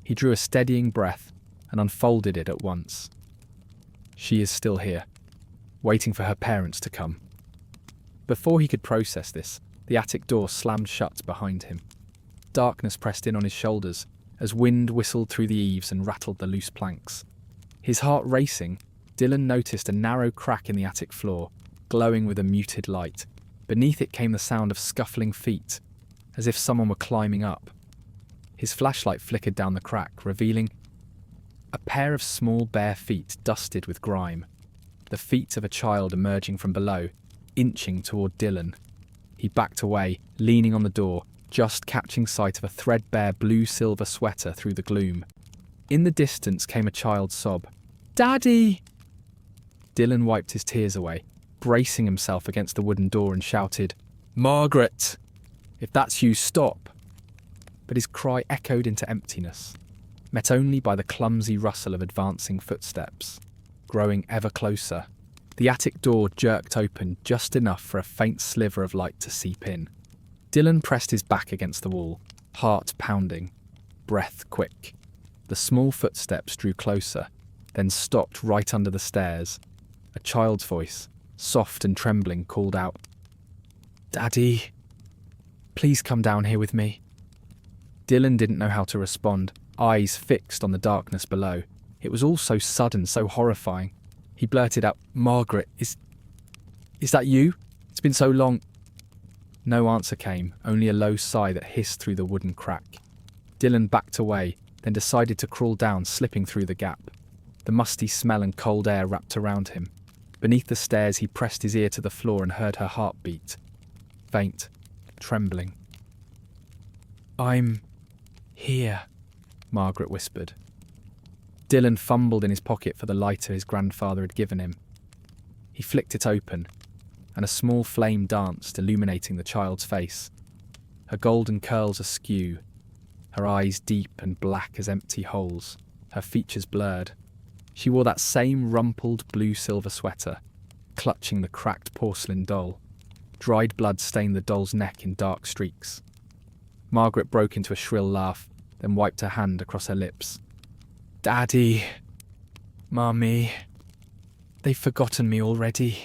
He drew a steadying breath and unfolded it at once. She is still here, waiting for her parents to come. Before he could process this, the attic door slammed shut behind him. Darkness pressed in on his shoulders as wind whistled through the eaves and rattled the loose planks. His heart racing, Dylan noticed a narrow crack in the attic floor, glowing with a muted light. Beneath it came the sound of scuffling feet, as if someone were climbing up. His flashlight flickered down the crack, revealing a pair of small bare feet dusted with grime. The feet of a child emerging from below, inching toward Dylan. He backed away, leaning on the door, just catching sight of a threadbare blue-silver sweater through the gloom. In the distance came a child's sob. "Daddy!" Dylan wiped his tears away, bracing himself against the wooden door and shouted, "Margaret! If that's you, stop!" But his cry echoed into emptiness, met only by the clumsy rustle of advancing footsteps. Growing ever closer, the attic door jerked open just enough for a faint sliver of light to seep in. Dylan pressed his back against the wall, heart pounding, breath quick. The small footsteps drew closer, then stopped right under the stairs. A child's voice, soft and trembling, called out, "Daddy, please come down here with me." Dylan didn't know how to respond, eyes fixed on the darkness below. It was all so sudden, so horrifying. He blurted out, "Margaret, is that you? It's been so long." No answer came, only a low sigh that hissed through the wooden crack. Dylan backed away, then decided to crawl down, slipping through the gap. The musty smell and cold air wrapped around him. Beneath the stairs, he pressed his ear to the floor and heard her heartbeat. Faint, trembling. "I'm here," Margaret whispered. Dylan fumbled in his pocket for the lighter his grandfather had given him. He flicked it open, and a small flame danced, illuminating the child's face. Her golden curls askew, her eyes deep and black as empty holes, her features blurred. She wore that same rumpled blue-silver sweater, clutching the cracked porcelain doll. Dried blood stained the doll's neck in dark streaks. Margaret broke into a shrill laugh, then wiped her hand across her lips. "Daddy, Mummy, they've forgotten me already."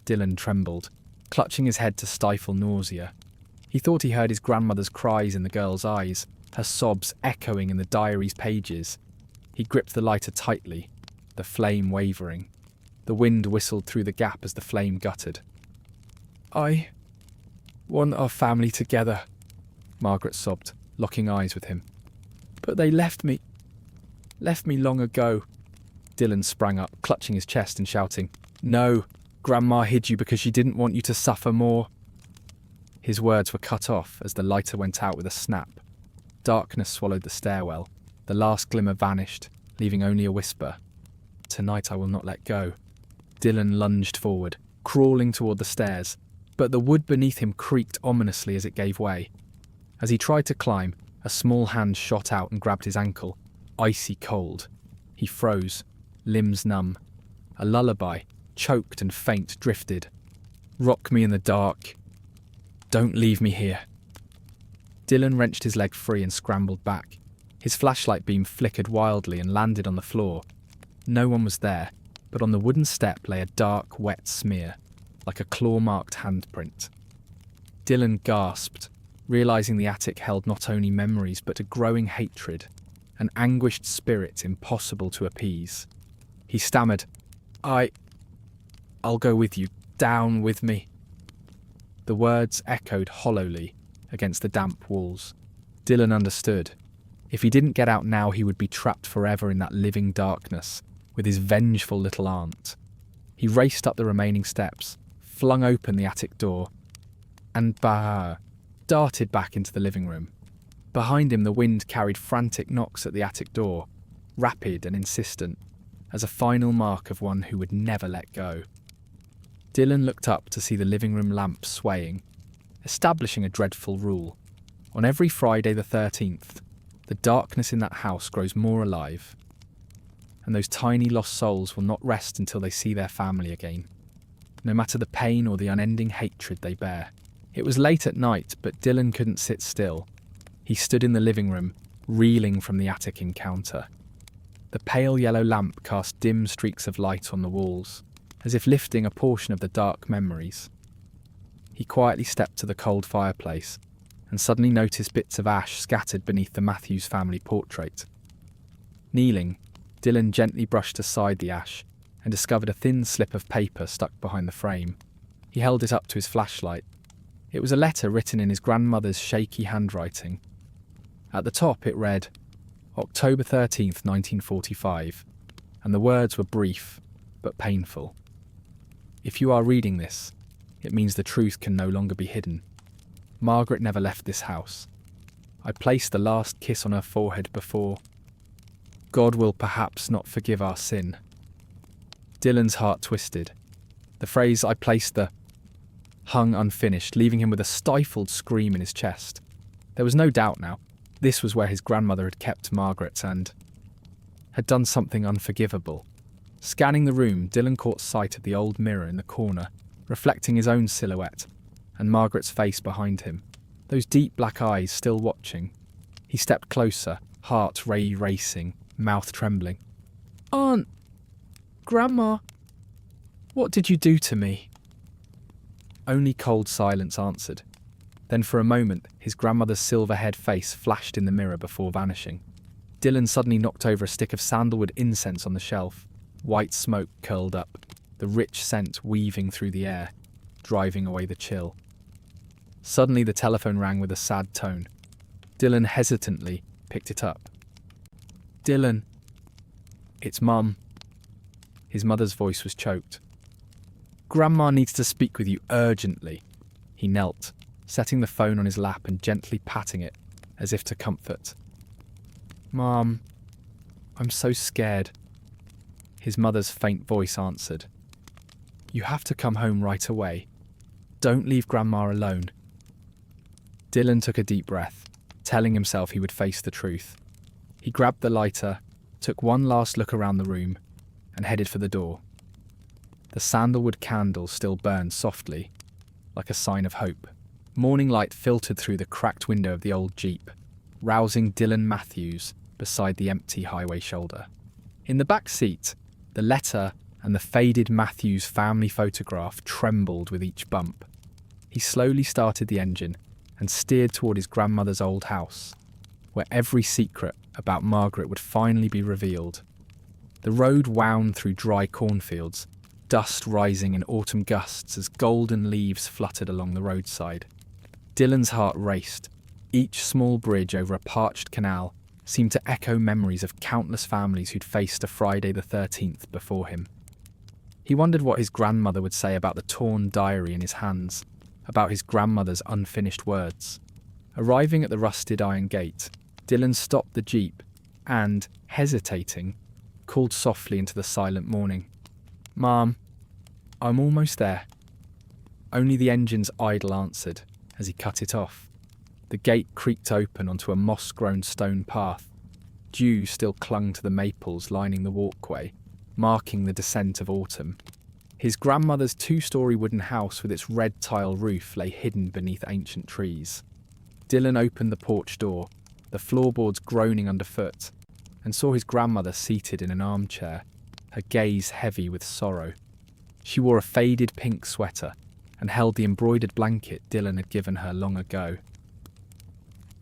Dylan trembled, clutching his head to stifle nausea. He thought he heard his grandmother's cries in the girl's eyes, her sobs echoing in the diary's pages. He gripped the lighter tightly, the flame wavering. The wind whistled through the gap as the flame guttered. "I want our family together," Margaret sobbed, locking eyes with him. "But they left me long ago." Dylan sprang up, clutching his chest and shouting, "No, Grandma hid you because she didn't want you to suffer more." His words were cut off as the lighter went out with a snap. Darkness swallowed the stairwell. The last glimmer vanished, leaving only a whisper. "Tonight I will not let go." Dylan lunged forward, crawling toward the stairs, but the wood beneath him creaked ominously as it gave way. As he tried to climb, a small hand shot out and grabbed his ankle, icy cold. He froze, limbs numb. A lullaby, choked and faint, drifted. "Rock me in the dark. Don't leave me here." Dylan wrenched his leg free and scrambled back. His flashlight beam flickered wildly and landed on the floor. No one was there, but on the wooden step lay a dark, wet smear, like a claw-marked handprint. Dylan gasped, realising the attic held not only memories but a growing hatred, an anguished spirit impossible to appease. He stammered, I'll go with you, down with me." The words echoed hollowly against the damp walls. Dylan understood. If he didn't get out now, he would be trapped forever in that living darkness with his vengeful little aunt. He raced up the remaining steps, flung open the attic door, and darted back into the living room. Behind him, the wind carried frantic knocks at the attic door, rapid and insistent, as a final mark of one who would never let go. Dylan looked up to see the living room lamp swaying, establishing a dreadful rule. On every Friday the 13th, the darkness in that house grows more alive, and those tiny lost souls will not rest until they see their family again, no matter the pain or the unending hatred they bear. It was late at night, but Dylan couldn't sit still. He stood in the living room, reeling from the attic encounter. The pale yellow lamp cast dim streaks of light on the walls, as if lifting a portion of the dark memories. He quietly stepped to the cold fireplace and suddenly noticed bits of ash scattered beneath the Matthews family portrait. Kneeling, Dylan gently brushed aside the ash and discovered a thin slip of paper stuck behind the frame. He held it up to his flashlight. It was a letter written in his grandmother's shaky handwriting. At the top it read, October 13th, 1945, and the words were brief but painful. "If you are reading this, it means the truth can no longer be hidden. Margaret never left this house. I placed the last kiss on her forehead before. God will perhaps not forgive our sin." Dylan's heart twisted. The phrase "I placed the" hung unfinished, leaving him with a stifled scream in his chest. There was no doubt now. This was where his grandmother had kept Margaret and had done something unforgivable. Scanning the room, Dylan caught sight of the old mirror in the corner, reflecting his own silhouette, and Margaret's face behind him, those deep black eyes still watching. He stepped closer, heart racing, mouth trembling. "Aunt! Grandma! What did you do to me?" Only cold silence answered. Then for a moment, his grandmother's silver-haired face flashed in the mirror before vanishing. Dylan suddenly knocked over a stick of sandalwood incense on the shelf. White smoke curled up, the rich scent weaving through the air, driving away the chill. Suddenly the telephone rang with a sad tone. Dylan hesitantly picked it up. "Dylan, it's Mum." His mother's voice was choked. "Grandma needs to speak with you urgently." He knelt, setting the phone on his lap and gently patting it, as if to comfort. "Mom, I'm so scared." His mother's faint voice answered. "You have to come home right away. Don't leave Grandma alone." Dylan took a deep breath, telling himself he would face the truth. He grabbed the lighter, took one last look around the room, and headed for the door. The sandalwood candle still burned softly, like a sign of hope. Morning light filtered through the cracked window of the old Jeep, rousing Dylan Matthews beside the empty highway shoulder. In the back seat, the letter and the faded Matthews family photograph trembled with each bump. He slowly started the engine and steered toward his grandmother's old house, where every secret about Margaret would finally be revealed. The road wound through dry cornfields, dust rising in autumn gusts as golden leaves fluttered along the roadside. Dylan's heart raced. Each small bridge over a parched canal seemed to echo memories of countless families who'd faced a Friday the 13th before him. He wondered what his grandmother would say about the torn diary in his hands, about his grandmother's unfinished words. Arriving at the rusted iron gate, Dylan stopped the Jeep and, hesitating, called softly into the silent morning. "Mom, I'm almost there. Only the engine's idle answered as he cut it off. The gate creaked open onto a moss-grown stone path. Dew still clung to the maples lining the walkway, marking the descent of autumn. His grandmother's two-storey wooden house with its red tile roof lay hidden beneath ancient trees. Dylan opened the porch door, the floorboards groaning underfoot, and saw his grandmother seated in an armchair, her gaze heavy with sorrow. She wore a faded pink sweater and held the embroidered blanket Dylan had given her long ago.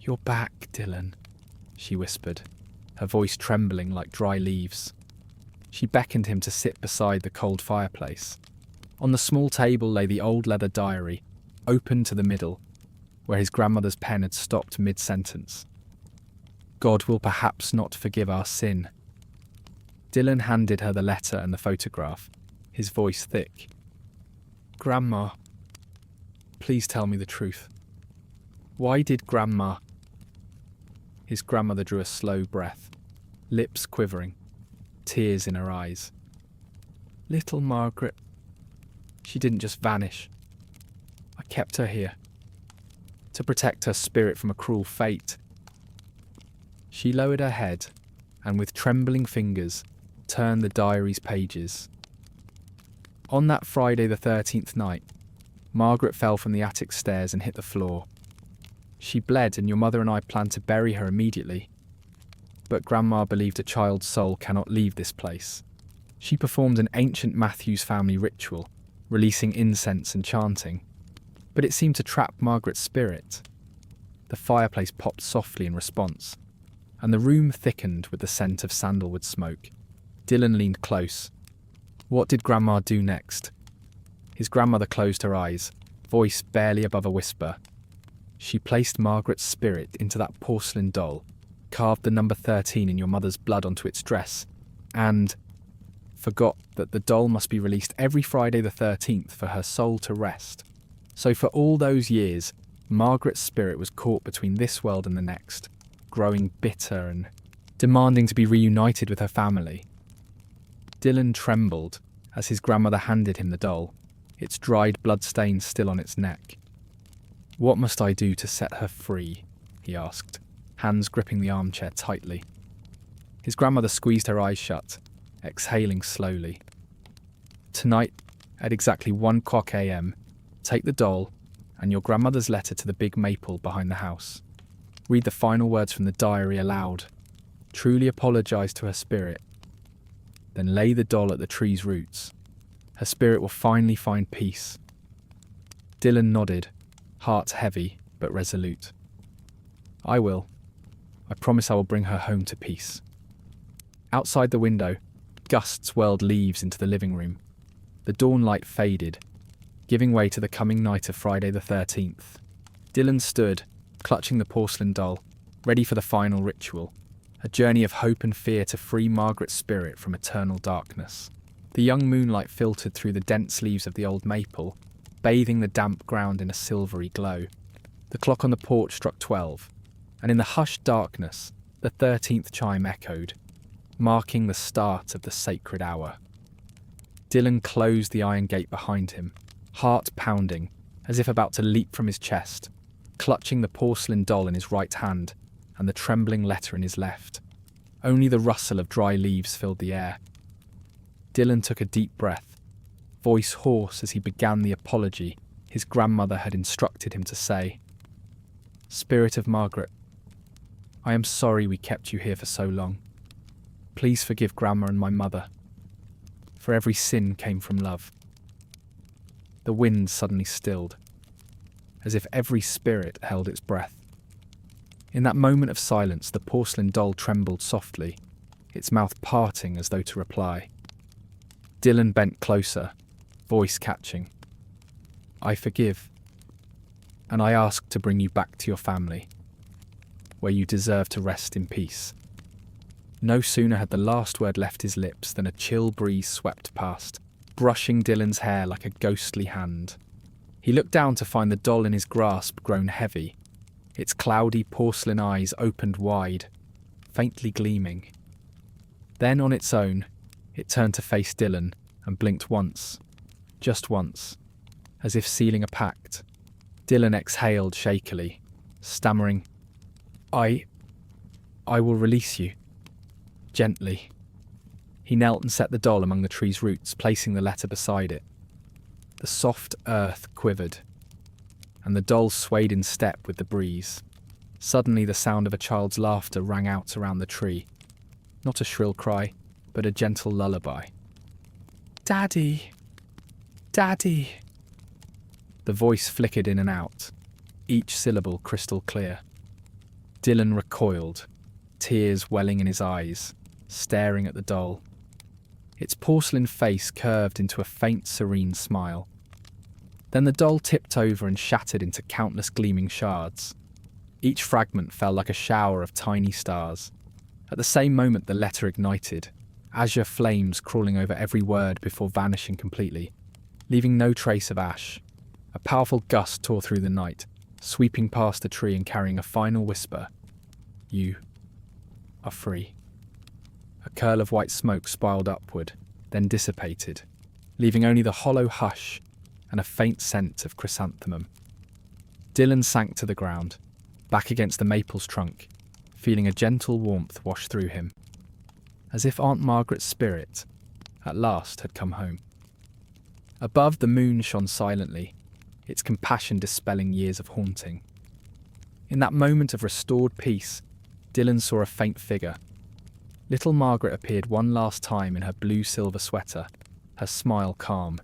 "You're back, Dylan," she whispered, her voice trembling like dry leaves. She beckoned him to sit beside the cold fireplace. On the small table lay the old leather diary, open to the middle, where his grandmother's pen had stopped mid-sentence. "God will perhaps not forgive our sin." Dylan handed her the letter and the photograph, his voice thick. "Grandma, please tell me the truth. Why did Grandma—" His grandmother drew a slow breath, lips quivering, tears in her eyes. "Little Margaret. She didn't just vanish. I kept her here, to protect her spirit from a cruel fate." She lowered her head and with trembling fingers turned the diary's pages. On that Friday the 13th night, Margaret fell from the attic stairs and hit the floor. She bled and your mother and I planned to bury her immediately. But Grandma believed a child's soul cannot leave this place. She performed an ancient Matthews family ritual, releasing incense and chanting. But it seemed to trap Margaret's spirit. The fireplace popped softly in response, and the room thickened with the scent of sandalwood smoke. Dylan leaned close. What did Grandma do next? His grandmother closed her eyes, voice barely above a whisper. She placed Margaret's spirit into that porcelain doll, carved the number 13 in your mother's blood onto its dress, and forgot that the doll must be released every Friday the 13th for her soul to rest. So for all those years, Margaret's spirit was caught between this world and the next, growing bitter and demanding to be reunited with her family. Dylan trembled as his grandmother handed him the doll, its dried bloodstains still on its neck. "What must I do to set her free?" he asked, hands gripping the armchair tightly. His grandmother squeezed her eyes shut, exhaling slowly. "Tonight, at exactly 1:00 a.m, take the doll and your grandmother's letter to the big maple behind the house. Read the final words from the diary aloud. Truly apologise to her spirit. Then lay the doll at the tree's roots. Her spirit will finally find peace." Dylan nodded, heart heavy but resolute. "I will. I promise I will bring her home to peace." Outside the window, gusts whirled leaves into the living room. The dawn light faded, giving way to the coming night of Friday the 13th. Dylan stood, clutching the porcelain doll, ready for the final ritual, a journey of hope and fear to free Margaret's spirit from eternal darkness. The young moonlight filtered through the dense leaves of the old maple, bathing the damp ground in a silvery glow. The clock on the porch struck 12, and in the hushed darkness, the 13th chime echoed, marking the start of the sacred hour. Dylan closed the iron gate behind him, heart pounding, as if about to leap from his chest, clutching the porcelain doll in his right hand and the trembling letter in his left. Only the rustle of dry leaves filled the air. Dylan took a deep breath, voice hoarse as he began the apology his grandmother had instructed him to say. "Spirit of Margaret, I am sorry we kept you here for so long. Please forgive Grandma and my mother. For every sin came from love." The wind suddenly stilled, as if every spirit held its breath. In that moment of silence, the porcelain doll trembled softly, its mouth parting as though to reply. Dylan bent closer, voice catching. "I forgive, and I ask to bring you back to your family, where you deserve to rest in peace." No sooner had the last word left his lips than a chill breeze swept past, brushing Dylan's hair like a ghostly hand. He looked down to find the doll in his grasp grown heavy, its cloudy porcelain eyes opened wide, faintly gleaming. Then on its own, it turned to face Dylan and blinked once, Just once, as if sealing a pact, Dylan exhaled shakily, stammering, I will release you. Gently. He knelt and set the doll among the tree's roots, placing the letter beside it. The soft earth quivered, and the doll swayed in step with the breeze. Suddenly the sound of a child's laughter rang out around the tree. Not a shrill cry, but a gentle lullaby. Daddy! Daddy! The voice flickered in and out, each syllable crystal clear. Dylan recoiled, tears welling in his eyes, staring at the doll. Its porcelain face curved into a faint, serene smile. Then the doll tipped over and shattered into countless gleaming shards. Each fragment fell like a shower of tiny stars. At the same moment, the letter ignited, azure flames crawling over every word before vanishing completely, leaving no trace of ash. A powerful gust tore through the night, sweeping past the tree and carrying a final whisper. You are free. A curl of white smoke spiraled upward, then dissipated, leaving only the hollow hush and a faint scent of chrysanthemum. Dylan sank to the ground, back against the maple's trunk, feeling a gentle warmth wash through him, as if Aunt Margaret's spirit, at last, had come home. Above, the moon shone silently, its compassion dispelling years of haunting. In that moment of restored peace, Dylan saw a faint figure. Little Margaret appeared one last time in her blue-silver sweater, her smile calm.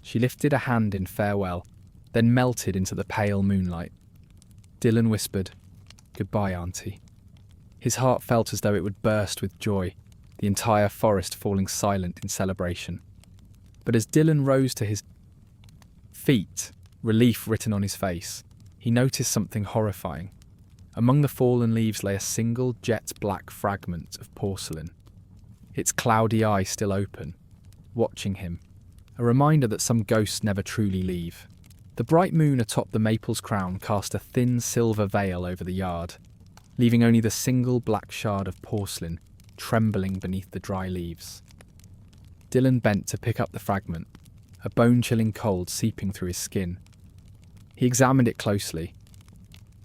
She lifted a hand in farewell, then melted into the pale moonlight. Dylan whispered, "Goodbye, Auntie." His heart felt as though it would burst with joy, the entire forest falling silent in celebration. But as Dylan rose to his feet, relief written on his face, he noticed something horrifying. Among the fallen leaves lay a single jet-black fragment of porcelain, its cloudy eye still open, watching him, a reminder that some ghosts never truly leave. The bright moon atop the maple's crown cast a thin silver veil over the yard, leaving only the single black shard of porcelain trembling beneath the dry leaves. Dylan bent to pick up the fragment, a bone-chilling cold seeping through his skin. He examined it closely.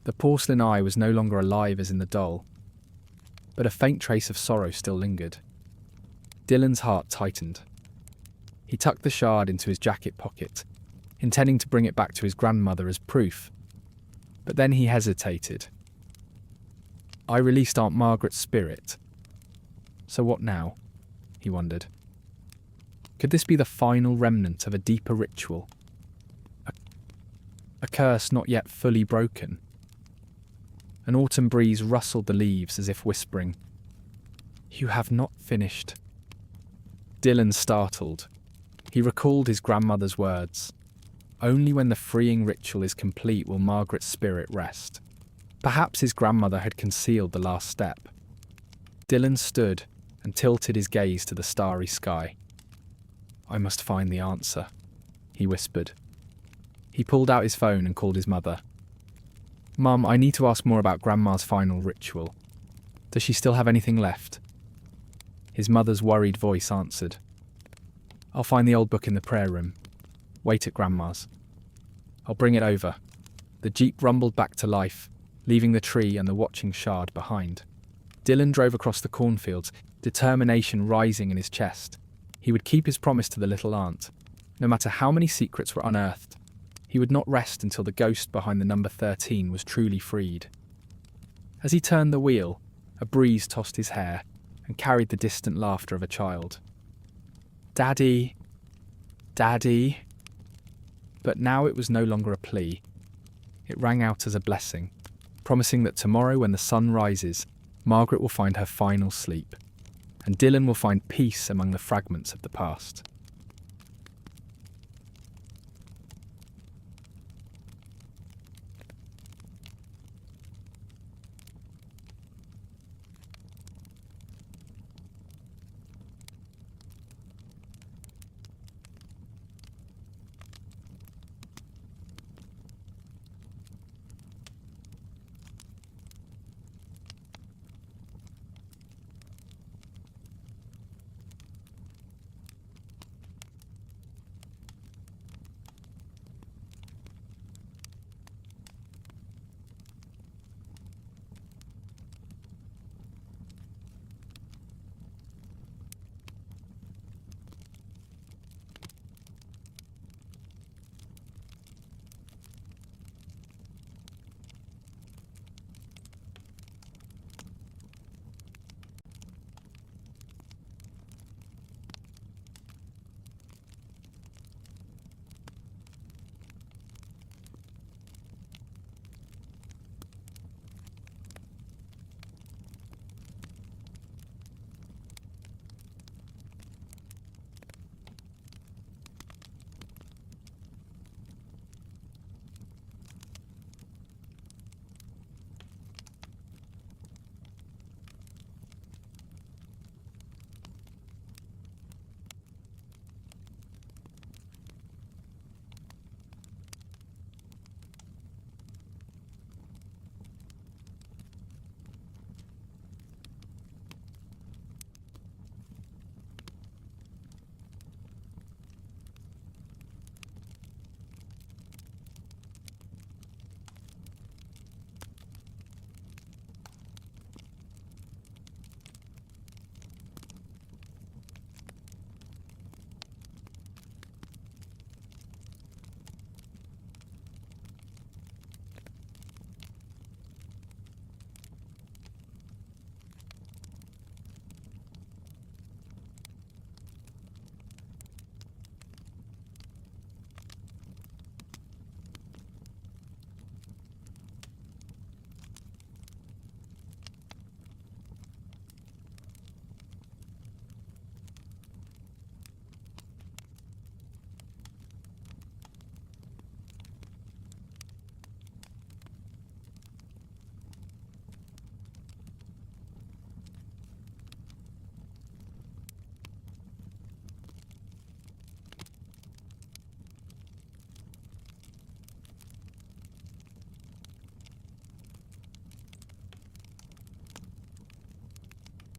The porcelain eye was no longer alive as in the doll, but a faint trace of sorrow still lingered. Dylan's heart tightened. He tucked the shard into his jacket pocket, intending to bring it back to his grandmother as proof. But then he hesitated. I released Aunt Margaret's spirit. So what now? He wondered. Could this be the final remnant of a deeper ritual? A curse not yet fully broken? An autumn breeze rustled the leaves as if whispering, "You have not finished." Dylan startled. He recalled his grandmother's words. Only when the freeing ritual is complete will Margaret's spirit rest. Perhaps his grandmother had concealed the last step. Dylan stood and tilted his gaze to the starry sky. I must find the answer, he whispered. He pulled out his phone and called his mother. Mum, I need to ask more about Grandma's final ritual. Does she still have anything left? His mother's worried voice answered. I'll find the old book in the prayer room. Wait at Grandma's. I'll bring it over. The jeep rumbled back to life, leaving the tree and the watching shard behind. Dylan drove across the cornfields, determination rising in his chest. He would keep his promise to the little aunt. No matter how many secrets were unearthed, he would not rest until the ghost behind the number 13 was truly freed. As he turned the wheel, a breeze tossed his hair and carried the distant laughter of a child. Daddy, Daddy. But now it was no longer a plea. It rang out as a blessing, promising that tomorrow when the sun rises, Margaret will find her final sleep, and Dylan will find peace among the fragments of the past.